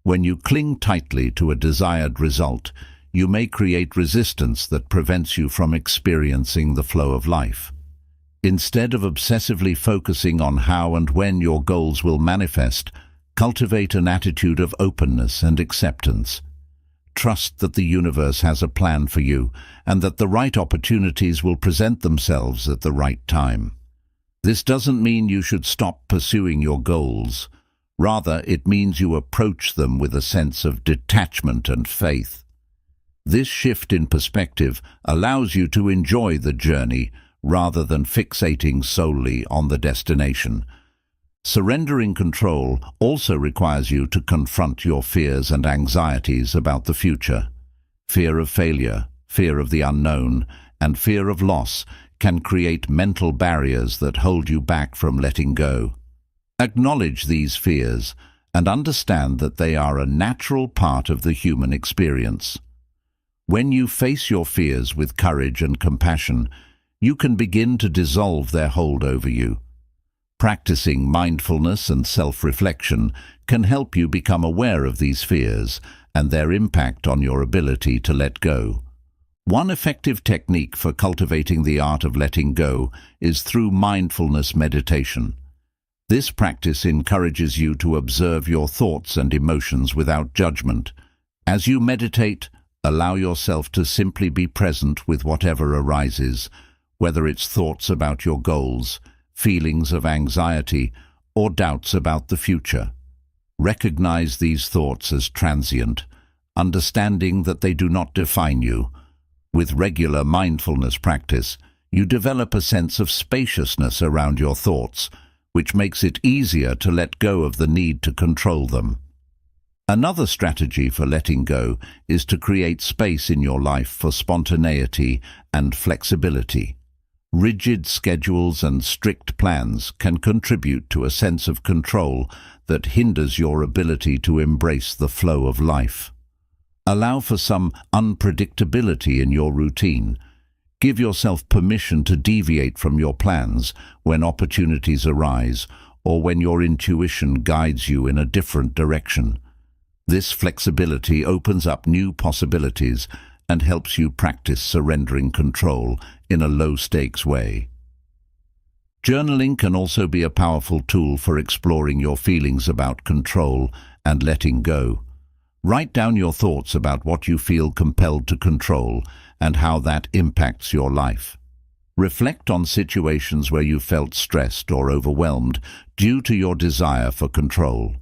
When you cling tightly to a desired result, you may create resistance that prevents you from experiencing the flow of life. Instead of obsessively focusing on how and when your goals will manifest, cultivate an attitude of openness and acceptance. Trust that the universe has a plan for you and that the right opportunities will present themselves at the right time. This doesn't mean you should stop pursuing your goals. Rather, it means you approach them with a sense of detachment and faith. This shift in perspective allows you to enjoy the journey rather than fixating solely on the destination. Surrendering control also requires you to confront your fears and anxieties about the future. Fear of failure, fear of the unknown, and fear of loss can create mental barriers that hold you back from letting go. Acknowledge these fears and understand that they are a natural part of the human experience. When you face your fears with courage and compassion, you can begin to dissolve their hold over you. Practicing mindfulness and self-reflection can help you become aware of these fears and their impact on your ability to let go. One effective technique for cultivating the art of letting go is through mindfulness meditation. This practice encourages you to observe your thoughts and emotions without judgment. As you meditate, allow yourself to simply be present with whatever arises, whether it's thoughts about your goals, feelings of anxiety, or doubts about the future. Recognize these thoughts as transient, understanding that they do not define you. With regular mindfulness practice, you develop a sense of spaciousness around your thoughts, which makes it easier to let go of the need to control them. Another strategy for letting go is to create space in your life for spontaneity and flexibility. Rigid schedules and strict plans can contribute to a sense of control that hinders your ability to embrace the flow of life. Allow for some unpredictability in your routine. Give yourself permission to deviate from your plans when opportunities arise or when your intuition guides you in a different direction. This flexibility opens up new possibilities and helps you practice surrendering control in a low-stakes way. Journaling can also be a powerful tool for exploring your feelings about control and letting go. Write down your thoughts about what you feel compelled to control and how that impacts your life. Reflect on situations where you felt stressed or overwhelmed due to your desire for control.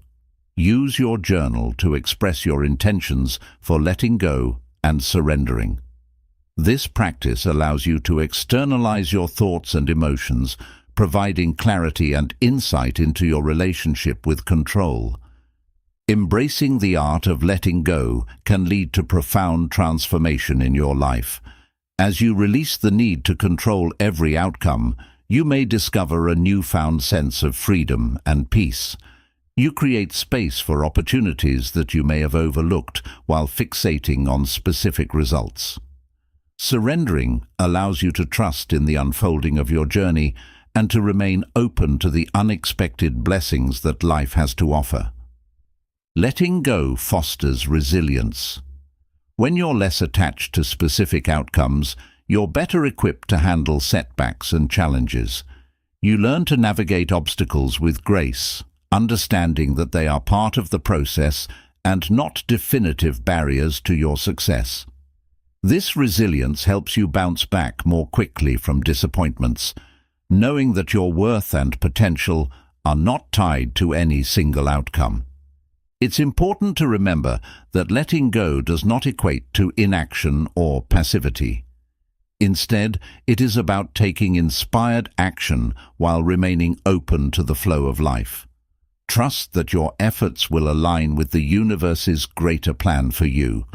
Use your journal to express your intentions for letting go and surrendering. This practice allows you to externalize your thoughts and emotions, providing clarity and insight into your relationship with control. Embracing the art of letting go can lead to profound transformation in your life. As you release the need to control every outcome, you may discover a newfound sense of freedom and peace. You create space for opportunities that you may have overlooked while fixating on specific results. Surrendering allows you to trust in the unfolding of your journey and to remain open to the unexpected blessings that life has to offer. Letting go fosters resilience. When you're less attached to specific outcomes, you're better equipped to handle setbacks and challenges. You learn to navigate obstacles with grace, understanding that they are part of the process and not definitive barriers to your success. This resilience helps you bounce back more quickly from disappointments, knowing that your worth and potential are not tied to any single outcome. It's important to remember that letting go does not equate to inaction or passivity. Instead, it is about taking inspired action while remaining open to the flow of life. Trust that your efforts will align with the universe's greater plan for you.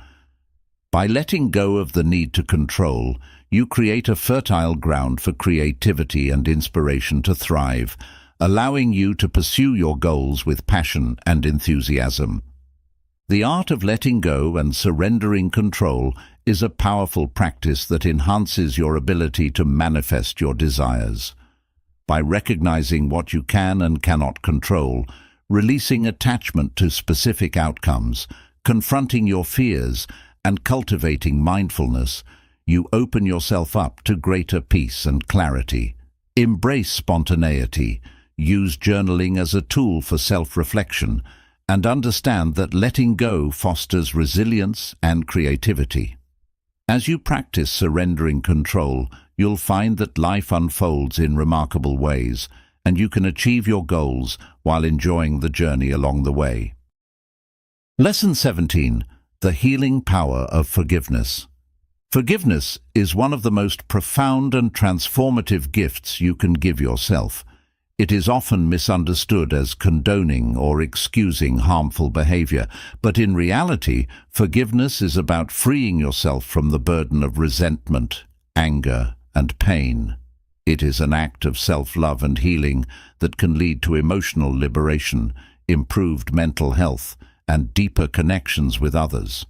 By letting go of the need to control, you create a fertile ground for creativity and inspiration to thrive, allowing you to pursue your goals with passion and enthusiasm. The art of letting go and surrendering control is a powerful practice that enhances your ability to manifest your desires. By recognizing what you can and cannot control, releasing attachment to specific outcomes, confronting your fears, and cultivating mindfulness, you open yourself up to greater peace and clarity. Embrace spontaneity. Use journaling as a tool for self-reflection, and understand that letting go fosters resilience and creativity. As you practice surrendering control, you'll find that life unfolds in remarkable ways, and you can achieve your goals while enjoying the journey along the way. Lesson 17. The healing power of forgiveness. Forgiveness is one of the most profound and transformative gifts you can give yourself. It is often misunderstood as condoning or excusing harmful behavior, but in reality, forgiveness is about freeing yourself from the burden of resentment, anger, and pain. It is an act of self-love and healing that can lead to emotional liberation, improved mental health, and deeper connections with others.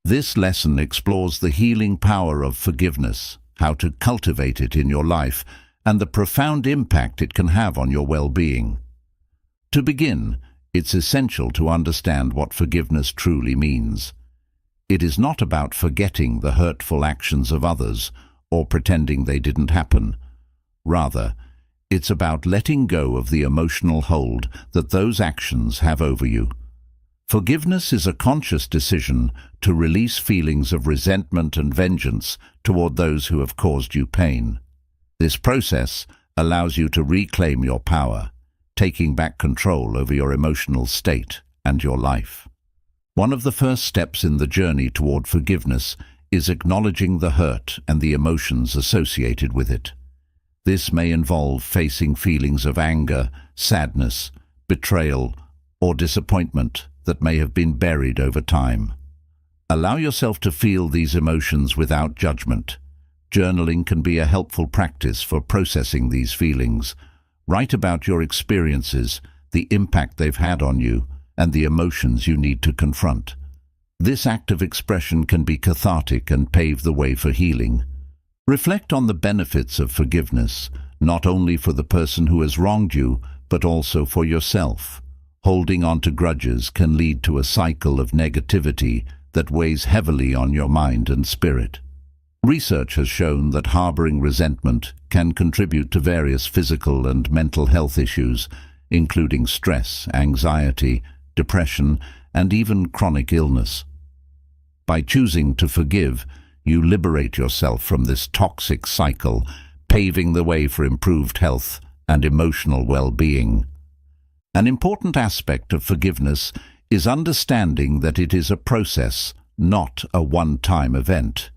This lesson explores the healing power of forgiveness, how to cultivate it in your life, and the profound impact it can have on your well-being. To begin, it's essential to understand what forgiveness truly means. It is not about forgetting the hurtful actions of others or pretending they didn't happen. Rather, it's about letting go of the emotional hold that those actions have over you. Forgiveness is a conscious decision to release feelings of resentment and vengeance toward those who have caused you pain. This process allows you to reclaim your power, taking back control over your emotional state and your life. One of the first steps in the journey toward forgiveness is acknowledging the hurt and the emotions associated with it. This may involve facing feelings of anger, sadness, betrayal, or disappointment that may have been buried over time. Allow yourself to feel these emotions without judgment. Journaling can be a helpful practice for processing these feelings. Write about your experiences, the impact they've had on you, and the emotions you need to confront. This act of expression can be cathartic and pave the way for healing. Reflect on the benefits of forgiveness, not only for the person who has wronged you, but also for yourself. Holding on to grudges can lead to a cycle of negativity that weighs heavily on your mind and spirit. Research has shown that harboring resentment can contribute to various physical and mental health issues, including stress, anxiety, depression, and even chronic illness. By choosing to forgive, you liberate yourself from this toxic cycle, paving the way for improved health and emotional well-being. An important aspect of forgiveness is understanding that it is a process, not a one-time event.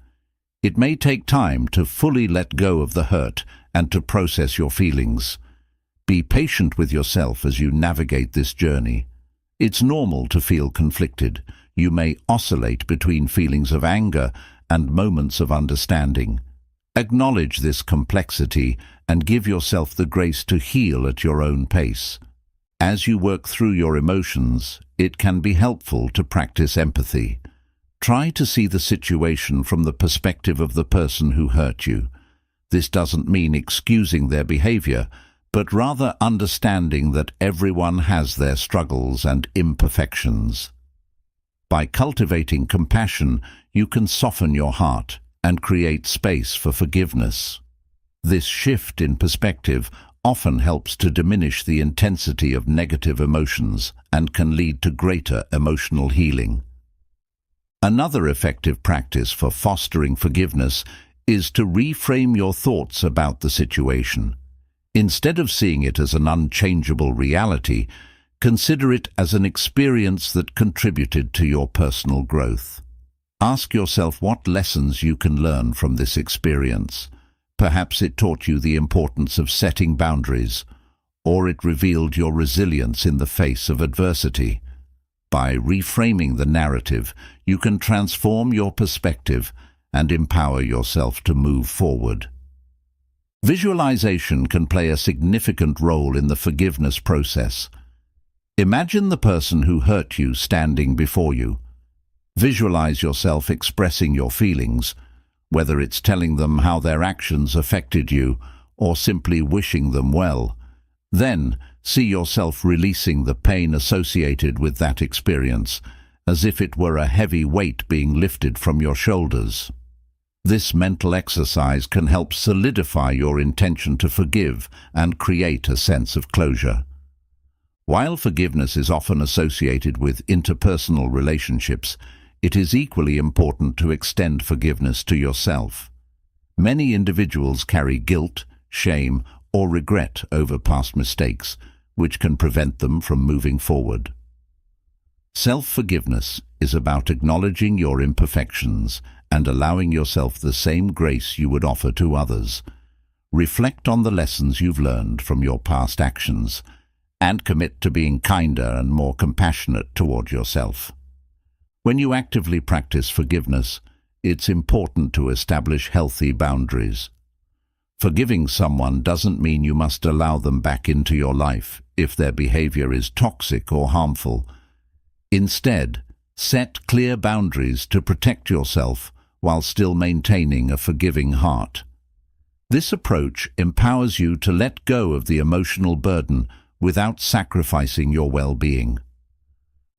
It may take time to fully let go of the hurt and to process your feelings. Be patient with yourself as you navigate this journey. It's normal to feel conflicted. You may oscillate between feelings of anger and moments of understanding. Acknowledge this complexity and give yourself the grace to heal at your own pace. As you work through your emotions, it can be helpful to practice empathy. Try to see the situation from the perspective of the person who hurt you. This doesn't mean excusing their behavior, but rather understanding that everyone has their struggles and imperfections. By cultivating compassion, you can soften your heart and create space for forgiveness. This shift in perspective often helps to diminish the intensity of negative emotions and can lead to greater emotional healing. Another effective practice for fostering forgiveness is to reframe your thoughts about the situation. Instead of seeing it as an unchangeable reality, consider it as an experience that contributed to your personal growth. Ask yourself what lessons you can learn from this experience. Perhaps it taught you the importance of setting boundaries, or it revealed your resilience in the face of adversity. By reframing the narrative, you can transform your perspective and empower yourself to move forward. Visualization can play a significant role in the forgiveness process. Imagine the person who hurt you standing before you. Visualize yourself expressing your feelings, whether it's telling them how their actions affected you or simply wishing them well. Then, see yourself releasing the pain associated with that experience, as if it were a heavy weight being lifted from your shoulders. This mental exercise can help solidify your intention to forgive and create a sense of closure. While forgiveness is often associated with interpersonal relationships, it is equally important to extend forgiveness to yourself. Many individuals carry guilt, shame, or regret over past mistakes, which can prevent them from moving forward. Self-forgiveness is about acknowledging your imperfections and allowing yourself the same grace you would offer to others. Reflect on the lessons you've learned from your past actions and commit to being kinder and more compassionate toward yourself. When you actively practice forgiveness, it's important to establish healthy boundaries. Forgiving someone doesn't mean you must allow them back into your life if their behavior is toxic or harmful. Instead, set clear boundaries to protect yourself while still maintaining a forgiving heart. This approach empowers you to let go of the emotional burden without sacrificing your well-being.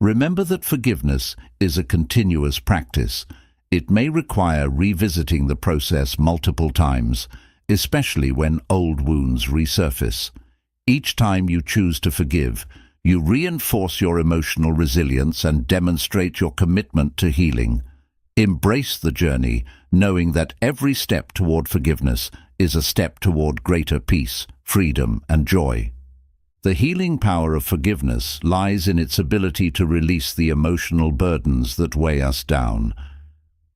Remember that forgiveness is a continuous practice. It may require revisiting the process multiple times, especially when old wounds resurface. Each time you choose to forgive, you reinforce your emotional resilience and demonstrate your commitment to healing. Embrace the journey, knowing that every step toward forgiveness is a step toward greater peace, freedom, and joy. The healing power of forgiveness lies in its ability to release the emotional burdens that weigh us down.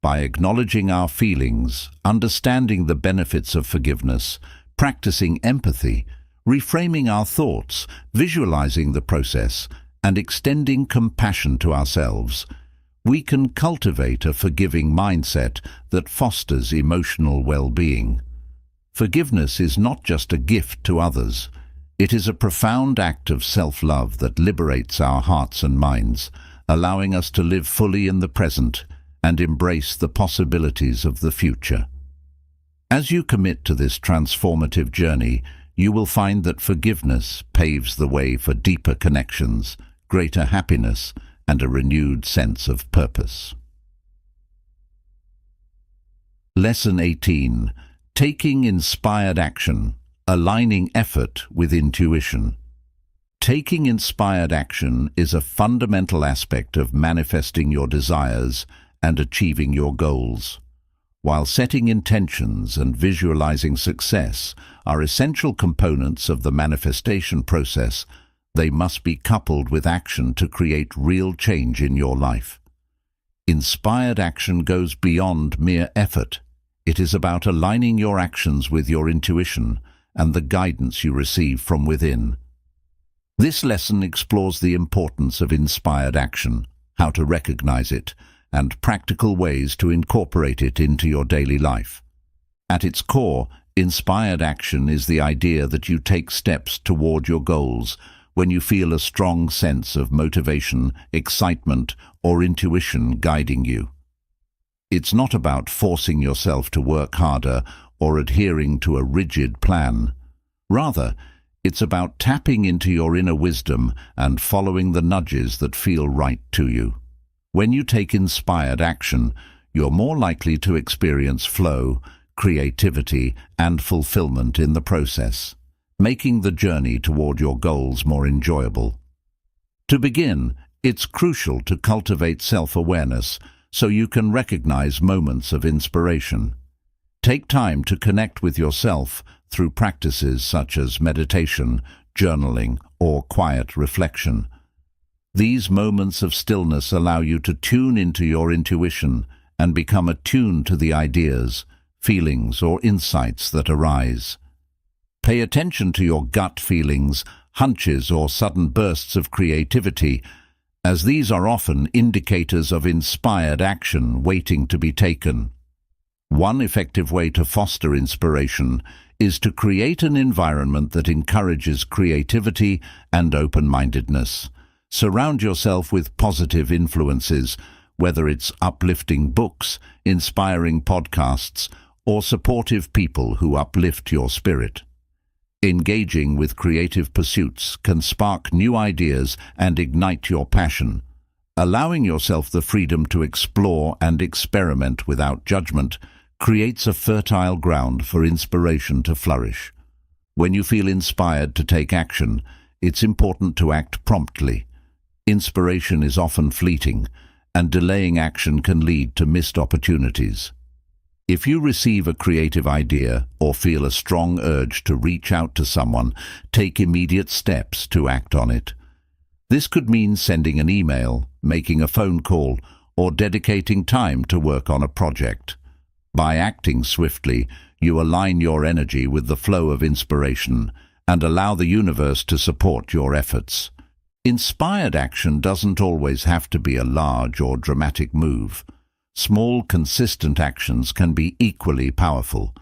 By acknowledging our feelings, understanding the benefits of forgiveness, practicing empathy, reframing our thoughts, visualizing the process, and extending compassion to ourselves, we can cultivate a forgiving mindset that fosters emotional well-being. Forgiveness is not just a gift to others. It is a profound act of self-love that liberates our hearts and minds, allowing us to live fully in the present and embrace the possibilities of the future. As you commit to this transformative journey, you will find that forgiveness paves the way for deeper connections, greater happiness, and a renewed sense of purpose. Lesson 18. Taking inspired action. Aligning effort with intuition. Taking inspired action is a fundamental aspect of manifesting your desires and achieving your goals. While setting intentions and visualizing success are essential components of the manifestation process, they must be coupled with action to create real change in your life. Inspired action goes beyond mere effort. It is about aligning your actions with your intuition, and the guidance you receive from within. This lesson explores the importance of inspired action, how to recognize it, and practical ways to incorporate it into your daily life. At its core, inspired action is the idea that you take steps toward your goals when you feel a strong sense of motivation, excitement, or intuition guiding you. It's not about forcing yourself to work harder or adhering to a rigid plan. Rather, it's about tapping into your inner wisdom and following the nudges that feel right to you. When you take inspired action, you're more likely to experience flow, creativity, and fulfillment in the process, making the journey toward your goals more enjoyable. To begin, it's crucial to cultivate self-awareness so you can recognize moments of inspiration. Take time to connect with yourself through practices such as meditation, journaling, or quiet reflection. These moments of stillness allow you to tune into your intuition and become attuned to the ideas, feelings, or insights that arise. Pay attention to your gut feelings, hunches, or sudden bursts of creativity, as these are often indicators of inspired action waiting to be taken. One effective way to foster inspiration is to create an environment that encourages creativity and open-mindedness. Surround yourself with positive influences, whether it's uplifting books, inspiring podcasts, or supportive people who uplift your spirit. Engaging with creative pursuits can spark new ideas and ignite your passion. Allowing yourself the freedom to explore and experiment without judgment creates a fertile ground for inspiration to flourish. When you feel inspired to take action, it's important to act promptly. Inspiration is often fleeting, and delaying action can lead to missed opportunities. If you receive a creative idea or feel a strong urge to reach out to someone, take immediate steps to act on it. This could mean sending an email, making a phone call, or dedicating time to work on a project. By acting swiftly, you align your energy with the flow of inspiration and allow the universe to support your efforts. Inspired action doesn't always have to be a large or dramatic move. Small, consistent actions can be equally powerful.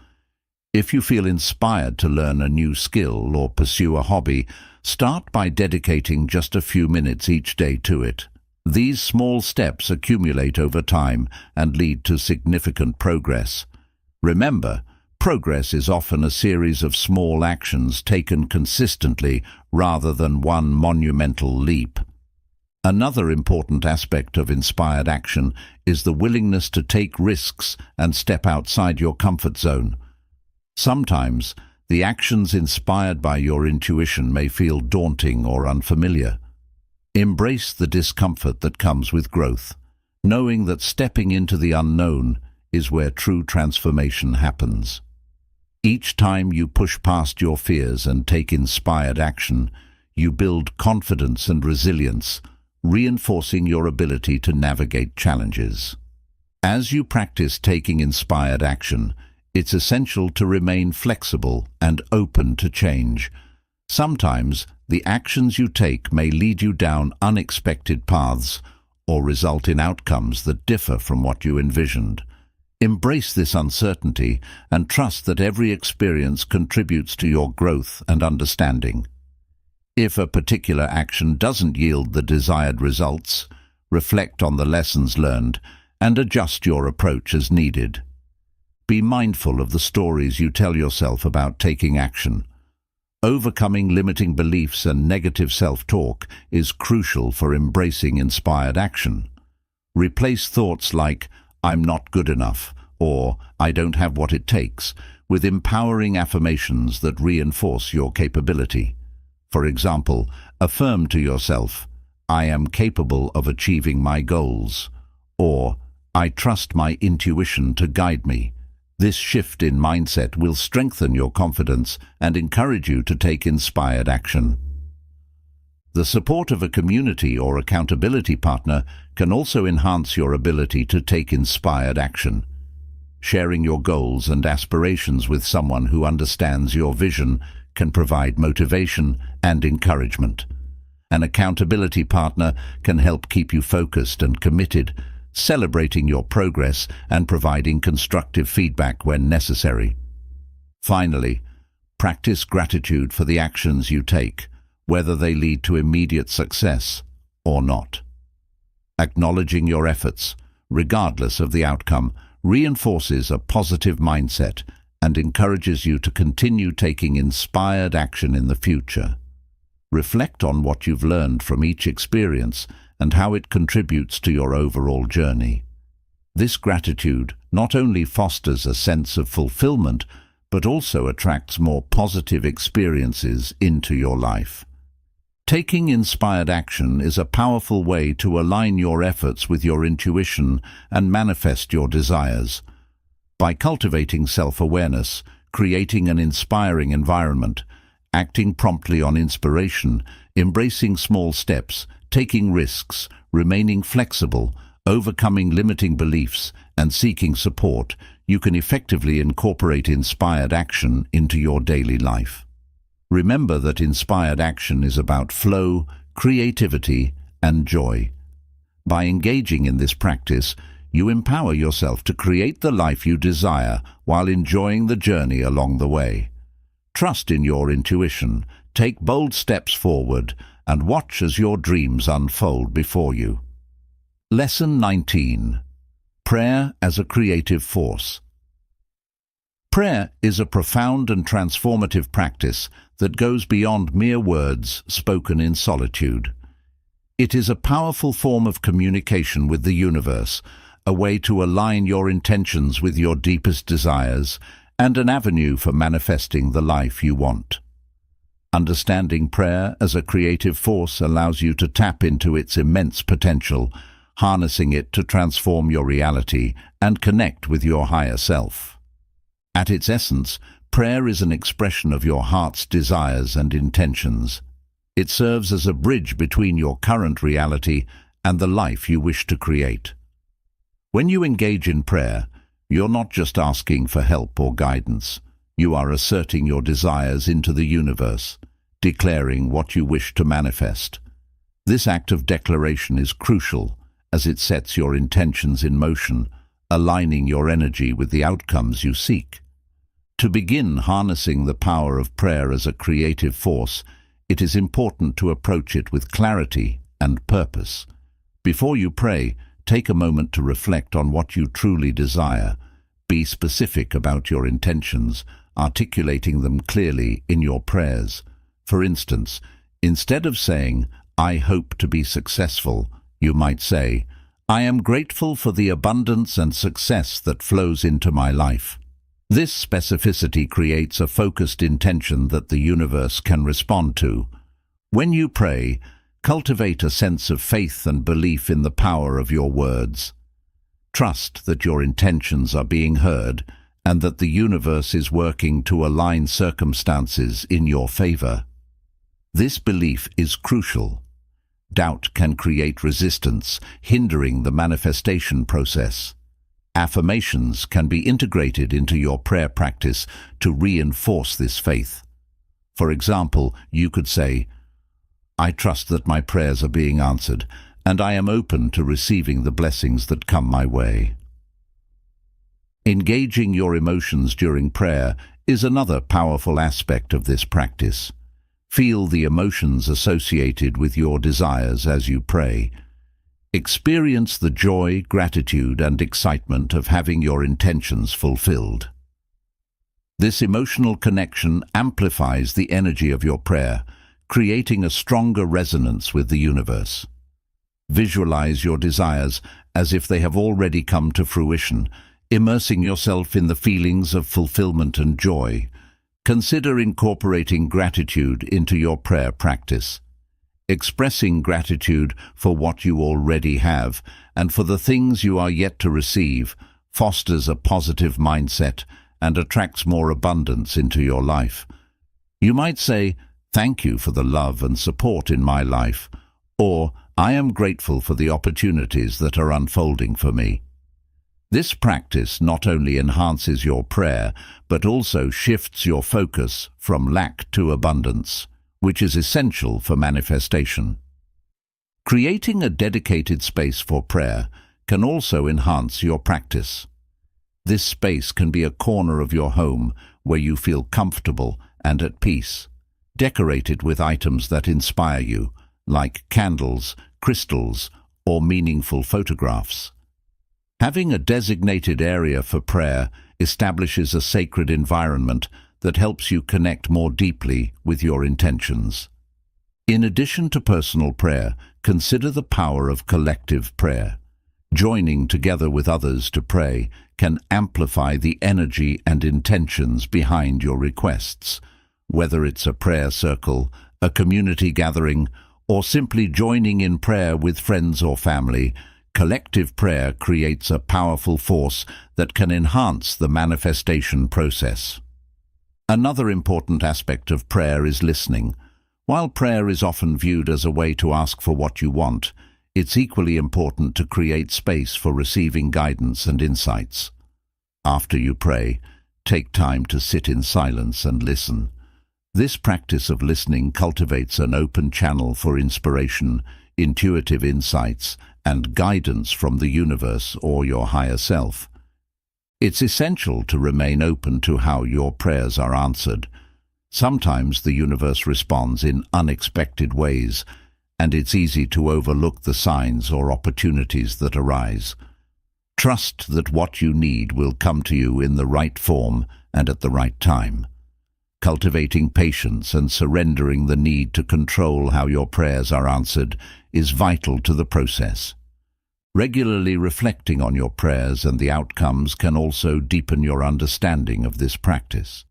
If you feel inspired to learn a new skill or pursue a hobby, start by dedicating just a few minutes each day to it. These small steps accumulate over time and lead to significant progress. Remember, progress is often a series of small actions taken consistently rather than one monumental leap. Another important aspect of inspired action is the willingness to take risks and step outside your comfort zone. Sometimes, the actions inspired by your intuition may feel daunting or unfamiliar. Embrace the discomfort that comes with growth, knowing that stepping into the unknown is where true transformation happens. Each time you push past your fears and take inspired action, you build confidence and resilience, reinforcing your ability to navigate challenges. As you practice taking inspired action, it's essential to remain flexible and open to change. Sometimes, the actions you take may lead you down unexpected paths or result in outcomes that differ from what you envisioned. Embrace this uncertainty and trust that every experience contributes to your growth and understanding. If a particular action doesn't yield the desired results, reflect on the lessons learned and adjust your approach as needed. Be mindful of the stories you tell yourself about taking action. Overcoming limiting beliefs and negative self-talk is crucial for embracing inspired action. Replace thoughts like, "I'm not good enough," or "I don't have what it takes," with empowering affirmations that reinforce your capability. For example, affirm to yourself, "I am capable of achieving my goals," or "I trust my intuition to guide me." This shift in mindset will strengthen your confidence and encourage you to take inspired action. The support of a community or accountability partner can also enhance your ability to take inspired action. Sharing your goals and aspirations with someone who understands your vision can provide motivation and encouragement. An accountability partner can help keep you focused and committed, celebrating your progress and providing constructive feedback when necessary. Finally, practice gratitude for the actions you take, whether they lead to immediate success or not. Acknowledging your efforts, regardless of the outcome, reinforces a positive mindset and encourages you to continue taking inspired action in the future. Reflect on what you've learned from each experience and how it contributes to your overall journey. This gratitude not only fosters a sense of fulfillment, but also attracts more positive experiences into your life. Taking inspired action is a powerful way to align your efforts with your intuition and manifest your desires. By cultivating self-awareness, creating an inspiring environment, acting promptly on inspiration, embracing small steps, taking risks, remaining flexible, overcoming limiting beliefs, and seeking support, you can effectively incorporate inspired action into your daily life. Remember that inspired action is about flow, creativity, and joy. By engaging in this practice, you empower yourself to create the life you desire while enjoying the journey along the way. Trust in your intuition, take bold steps forward, and watch as your dreams unfold before you. Lesson 19. Prayer as a creative force. Prayer is a profound and transformative practice that goes beyond mere words spoken in solitude. It is a powerful form of communication with the universe, a way to align your intentions with your deepest desires, and an avenue for manifesting the life you want. Understanding prayer as a creative force allows you to tap into its immense potential, harnessing it to transform your reality and connect with your higher self. At its essence, prayer is an expression of your heart's desires and intentions. It serves as a bridge between your current reality and the life you wish to create. When you engage in prayer, you're not just asking for help or guidance. You are asserting your desires into the universe, declaring what you wish to manifest. This act of declaration is crucial as it sets your intentions in motion, aligning your energy with the outcomes you seek. To begin harnessing the power of prayer as a creative force, it is important to approach it with clarity and purpose. Before you pray, take a moment to reflect on what you truly desire. Be specific about your intentions, articulating them clearly in your prayers. For instance, instead of saying, "I hope to be successful," you might say, "I am grateful for the abundance and success that flows into my life." This specificity creates a focused intention that the universe can respond to. When you pray, cultivate a sense of faith and belief in the power of your words. Trust that your intentions are being heard and that the universe is working to align circumstances in your favor. This belief is crucial. Doubt can create resistance, hindering the manifestation process. Affirmations can be integrated into your prayer practice to reinforce this faith. For example, you could say, "I trust that my prayers are being answered, and I am open to receiving the blessings that come my way." Engaging your emotions during prayer is another powerful aspect of this practice. Feel the emotions associated with your desires as you pray. Experience the joy, gratitude, and excitement of having your intentions fulfilled. This emotional connection amplifies the energy of your prayer, creating a stronger resonance with the universe. Visualize your desires as if they have already come to fruition, immersing yourself in the feelings of fulfillment and joy. Consider incorporating gratitude into your prayer practice. Expressing gratitude for what you already have and for the things you are yet to receive fosters a positive mindset and attracts more abundance into your life. You might say, "Thank you for the love and support in my life," or "I am grateful for the opportunities that are unfolding for me." This practice not only enhances your prayer, but also shifts your focus from lack to abundance, which is essential for manifestation. Creating a dedicated space for prayer can also enhance your practice. This space can be a corner of your home where you feel comfortable and at peace, decorated with items that inspire you, like candles, crystals, or meaningful photographs. Having a designated area for prayer establishes a sacred environment that helps you connect more deeply with your intentions. In addition to personal prayer, consider the power of collective prayer. Joining together with others to pray can amplify the energy and intentions behind your requests. Whether it's a prayer circle, a community gathering, or simply joining in prayer with friends or family, collective prayer creates a powerful force that can enhance the manifestation process. Another important aspect of prayer is listening. While prayer is often viewed as a way to ask for what you want, it's equally important to create space for receiving guidance and insights. After you pray, take time to sit in silence and listen. This practice of listening cultivates an open channel for inspiration, intuitive insights, and guidance from the universe or your higher self. It's essential to remain open to how your prayers are answered. Sometimes the universe responds in unexpected ways, and it's easy to overlook the signs or opportunities that arise. Trust that what you need will come to you in the right form and at the right time. Cultivating patience and surrendering the need to control how your prayers are answered is vital to the process. Regularly reflecting on your prayers and the outcomes can also deepen your understanding of this practice.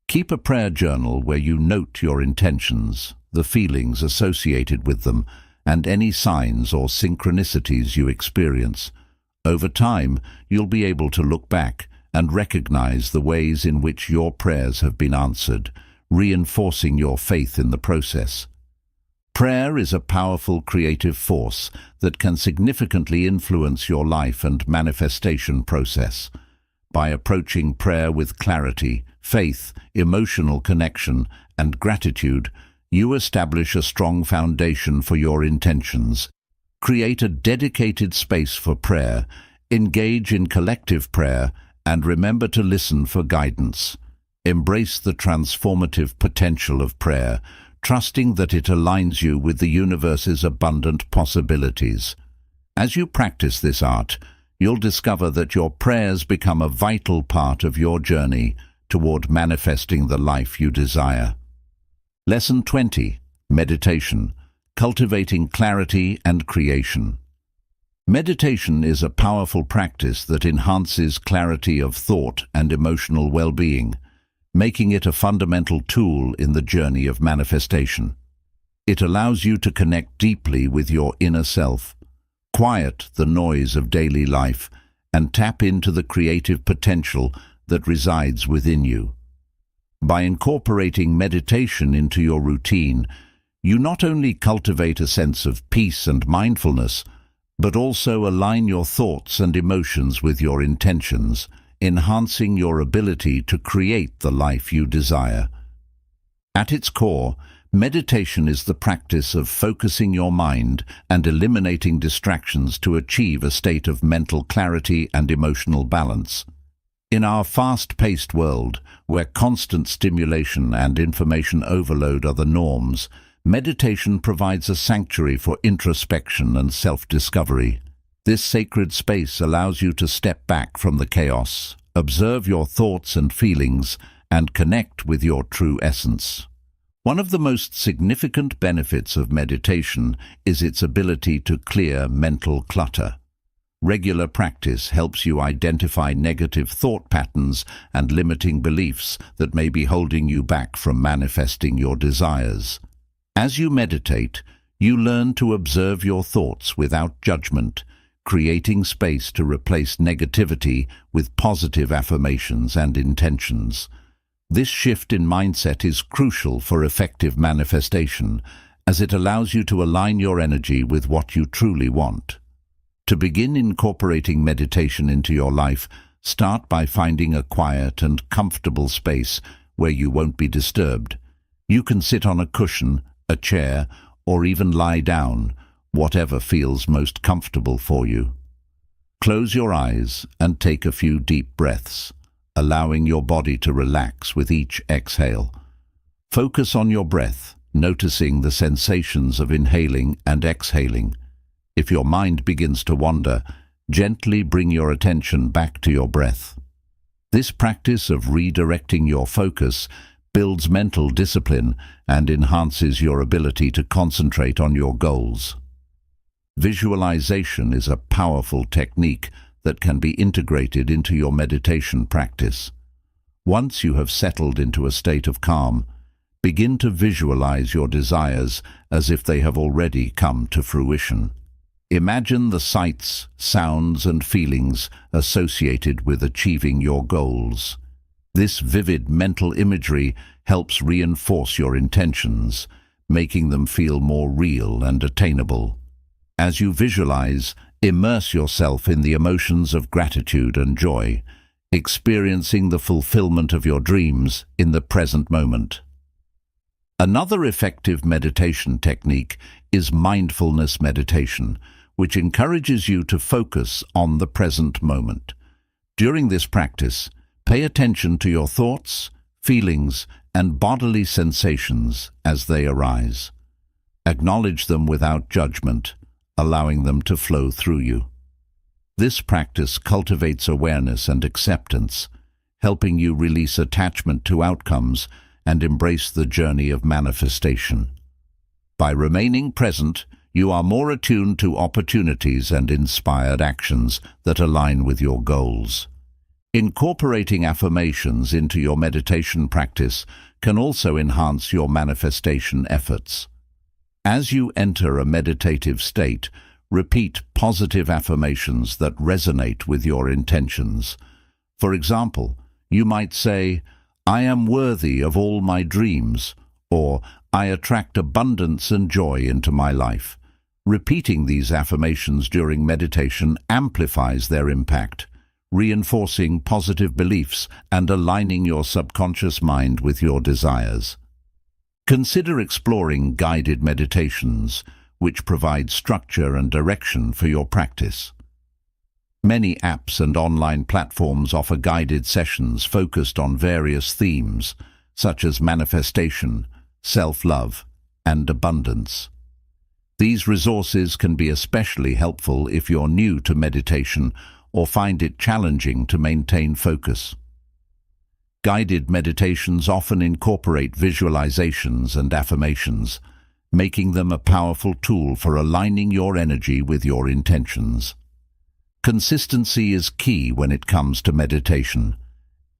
Keep a prayer journal where you note your intentions, the feelings associated with them, and any signs or synchronicities you experience. Over time, you'll be able to look back and recognize the ways in which your prayers have been answered, reinforcing your faith in the process. Prayer is a powerful creative force that can significantly influence your life and manifestation process. By approaching prayer with clarity, faith, emotional connection, and gratitude, you establish a strong foundation for your intentions. Create a dedicated space for prayer, engage in collective prayer, and remember to listen for guidance. Embrace the transformative potential of prayer, trusting that it aligns you with the universe's abundant possibilities. As you practice this art, you'll discover that your prayers become a vital part of your journey toward manifesting the life you desire. Lesson 20. Meditation. Cultivating clarity and creation. Meditation is a powerful practice that enhances clarity of thought and emotional well-being, making it a fundamental tool in the journey of manifestation. It allows you to connect deeply with your inner self, quiet the noise of daily life, and tap into the creative potential that resides within you. By incorporating meditation into your routine, you not only cultivate a sense of peace and mindfulness, but also align your thoughts and emotions with your intentions, enhancing your ability to create the life you desire. At its core, meditation is the practice of focusing your mind and eliminating distractions to achieve a state of mental clarity and emotional balance. In our fast-paced world, where constant stimulation and information overload are the norms, meditation provides a sanctuary for introspection and self-discovery. This sacred space allows you to step back from the chaos, observe your thoughts and feelings, and connect with your true essence. One of the most significant benefits of meditation is its ability to clear mental clutter. Regular practice helps you identify negative thought patterns and limiting beliefs that may be holding you back from manifesting your desires. As you meditate, you learn to observe your thoughts without judgment, creating space to replace negativity with positive affirmations and intentions. This shift in mindset is crucial for effective manifestation, as it allows you to align your energy with what you truly want. To begin incorporating meditation into your life, start by finding a quiet and comfortable space where you won't be disturbed. You can sit on a cushion, a chair, or even lie down, whatever feels most comfortable for you. Close your eyes and take a few deep breaths, allowing your body to relax with each exhale. Focus on your breath, noticing the sensations of inhaling and exhaling. If your mind begins to wander, gently bring your attention back to your breath. This practice of redirecting your focus builds mental discipline and enhances your ability to concentrate on your goals. Visualization is a powerful technique that can be integrated into your meditation practice. Once you have settled into a state of calm, begin to visualize your desires as if they have already come to fruition. Imagine the sights, sounds, and feelings associated with achieving your goals. This vivid mental imagery helps reinforce your intentions, making them feel more real and attainable. As you visualize, immerse yourself in the emotions of gratitude and joy, experiencing the fulfillment of your dreams in the present moment. Another effective meditation technique is mindfulness meditation, which encourages you to focus on the present moment. During this practice, pay attention to your thoughts, feelings, and bodily sensations as they arise. Acknowledge them without judgment, allowing them to flow through you. This practice cultivates awareness and acceptance, helping you release attachment to outcomes and embrace the journey of manifestation. By remaining present, you are more attuned to opportunities and inspired actions that align with your goals. Incorporating affirmations into your meditation practice can also enhance your manifestation efforts. As you enter a meditative state, repeat positive affirmations that resonate with your intentions. For example, you might say, "I am worthy of all my dreams," or "I attract abundance and joy into my life." Repeating these affirmations during meditation amplifies their impact, reinforcing positive beliefs and aligning your subconscious mind with your desires. Consider exploring guided meditations, which provide structure and direction for your practice. Many apps and online platforms offer guided sessions focused on various themes, such as manifestation, self-love, and abundance. These resources can be especially helpful if you're new to meditation or find it challenging to maintain focus. Guided meditations often incorporate visualizations and affirmations, making them a powerful tool for aligning your energy with your intentions. Consistency is key when it comes to meditation.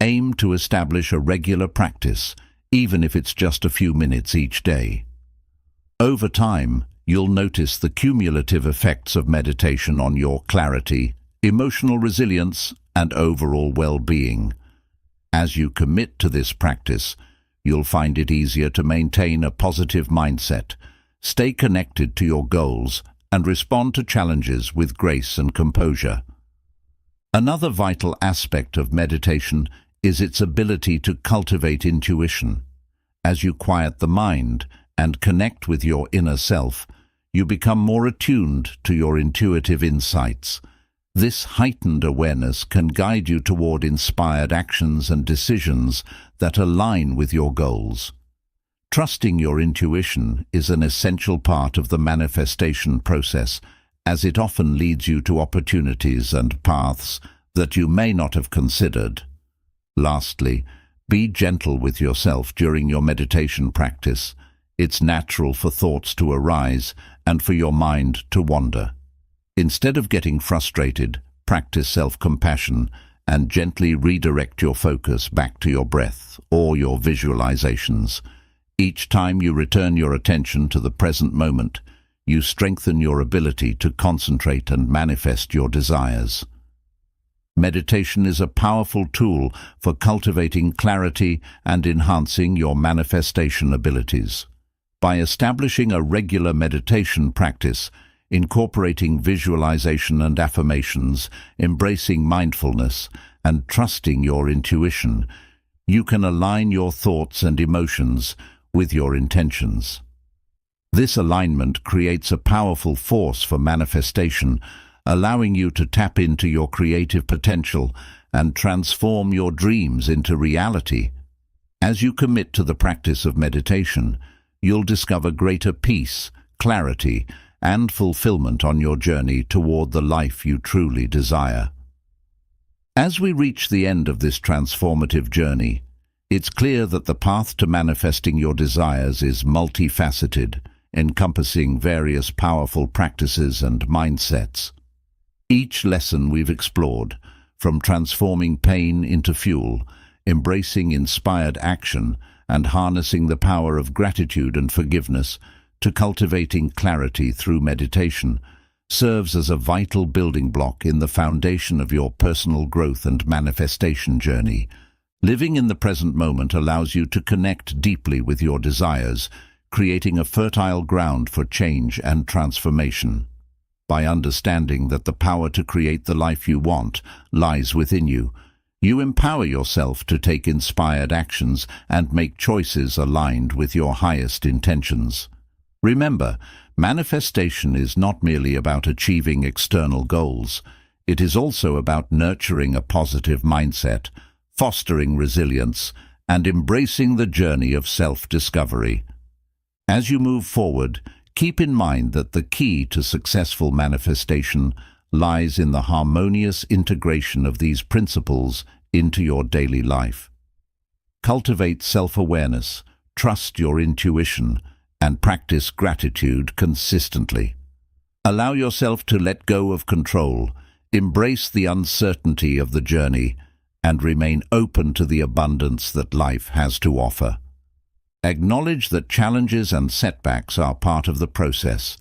Aim to establish a regular practice, even if it's just a few minutes each day. Over time, you'll notice the cumulative effects of meditation on your clarity, emotional resilience, and overall well-being. As you commit to this practice, you'll find it easier to maintain a positive mindset, stay connected to your goals, and respond to challenges with grace and composure. Another vital aspect of meditation is its ability to cultivate intuition. As you quiet the mind and connect with your inner self, you become more attuned to your intuitive insights. This heightened awareness can guide you toward inspired actions and decisions that align with your goals. Trusting your intuition is an essential part of the manifestation process, as it often leads you to opportunities and paths that you may not have considered. Lastly, be gentle with yourself during your meditation practice. It's natural for thoughts to arise and for your mind to wander. Instead of getting frustrated, practice self-compassion and gently redirect your focus back to your breath or your visualizations. Each time you return your attention to the present moment, you strengthen your ability to concentrate and manifest your desires. Meditation is a powerful tool for cultivating clarity and enhancing your manifestation abilities. By establishing a regular meditation practice, incorporating visualization and affirmations, embracing mindfulness, and trusting your intuition, you can align your thoughts and emotions with your intentions. This alignment creates a powerful force for manifestation, allowing you to tap into your creative potential and transform your dreams into reality. As you commit to the practice of meditation, you'll discover greater peace, clarity, and fulfillment on your journey toward the life you truly desire. As we reach the end of this transformative journey, it's clear that the path to manifesting your desires is multifaceted, encompassing various powerful practices and mindsets. Each lesson we've explored, from transforming pain into fuel, embracing inspired action, and harnessing the power of gratitude and forgiveness, to cultivating clarity through meditation, serves as a vital building block in the foundation of your personal growth and manifestation journey. Living in the present moment allows you to connect deeply with your desires, creating a fertile ground for change and transformation. By understanding that the power to create the life you want lies within you, you empower yourself to take inspired actions and make choices aligned with your highest intentions. Remember, manifestation is not merely about achieving external goals. It is also about nurturing a positive mindset, fostering resilience, and embracing the journey of self-discovery. As you move forward, keep in mind that the key to successful manifestation lies in the harmonious integration of these principles into your daily life. Cultivate self-awareness, trust your intuition, and practice gratitude consistently. Allow yourself to let go of control, embrace the uncertainty of the journey, and remain open to the abundance that life has to offer. Acknowledge that challenges and setbacks are part of the process.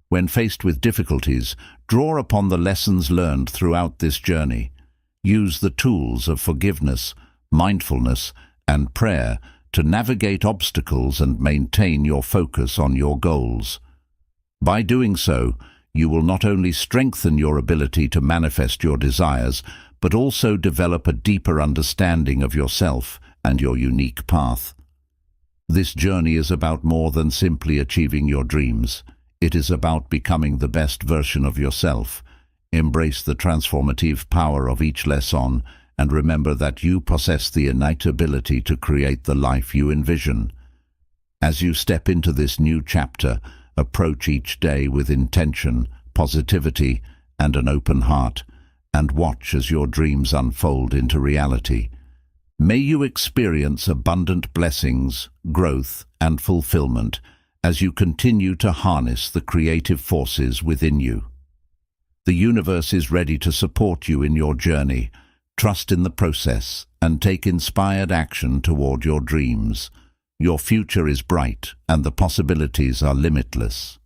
When faced with difficulties, draw upon the lessons learned throughout this journey. Use the tools of forgiveness, mindfulness, and prayer to navigate obstacles and maintain your focus on your goals. By doing so, you will not only strengthen your ability to manifest your desires, but also develop a deeper understanding of yourself and your unique path. This journey is about more than simply achieving your dreams. It is about becoming the best version of yourself. Embrace the transformative power of each lesson, and remember that you possess the innate ability to create the life you envision. As you step into this new chapter, approach each day with intention, positivity, and an open heart, and watch as your dreams unfold into reality. May you experience abundant blessings, growth, and fulfillment as you continue to harness the creative forces within you. The universe is ready to support you in your journey. Trust in the process and take inspired action toward your dreams. Your future is bright and the possibilities are limitless.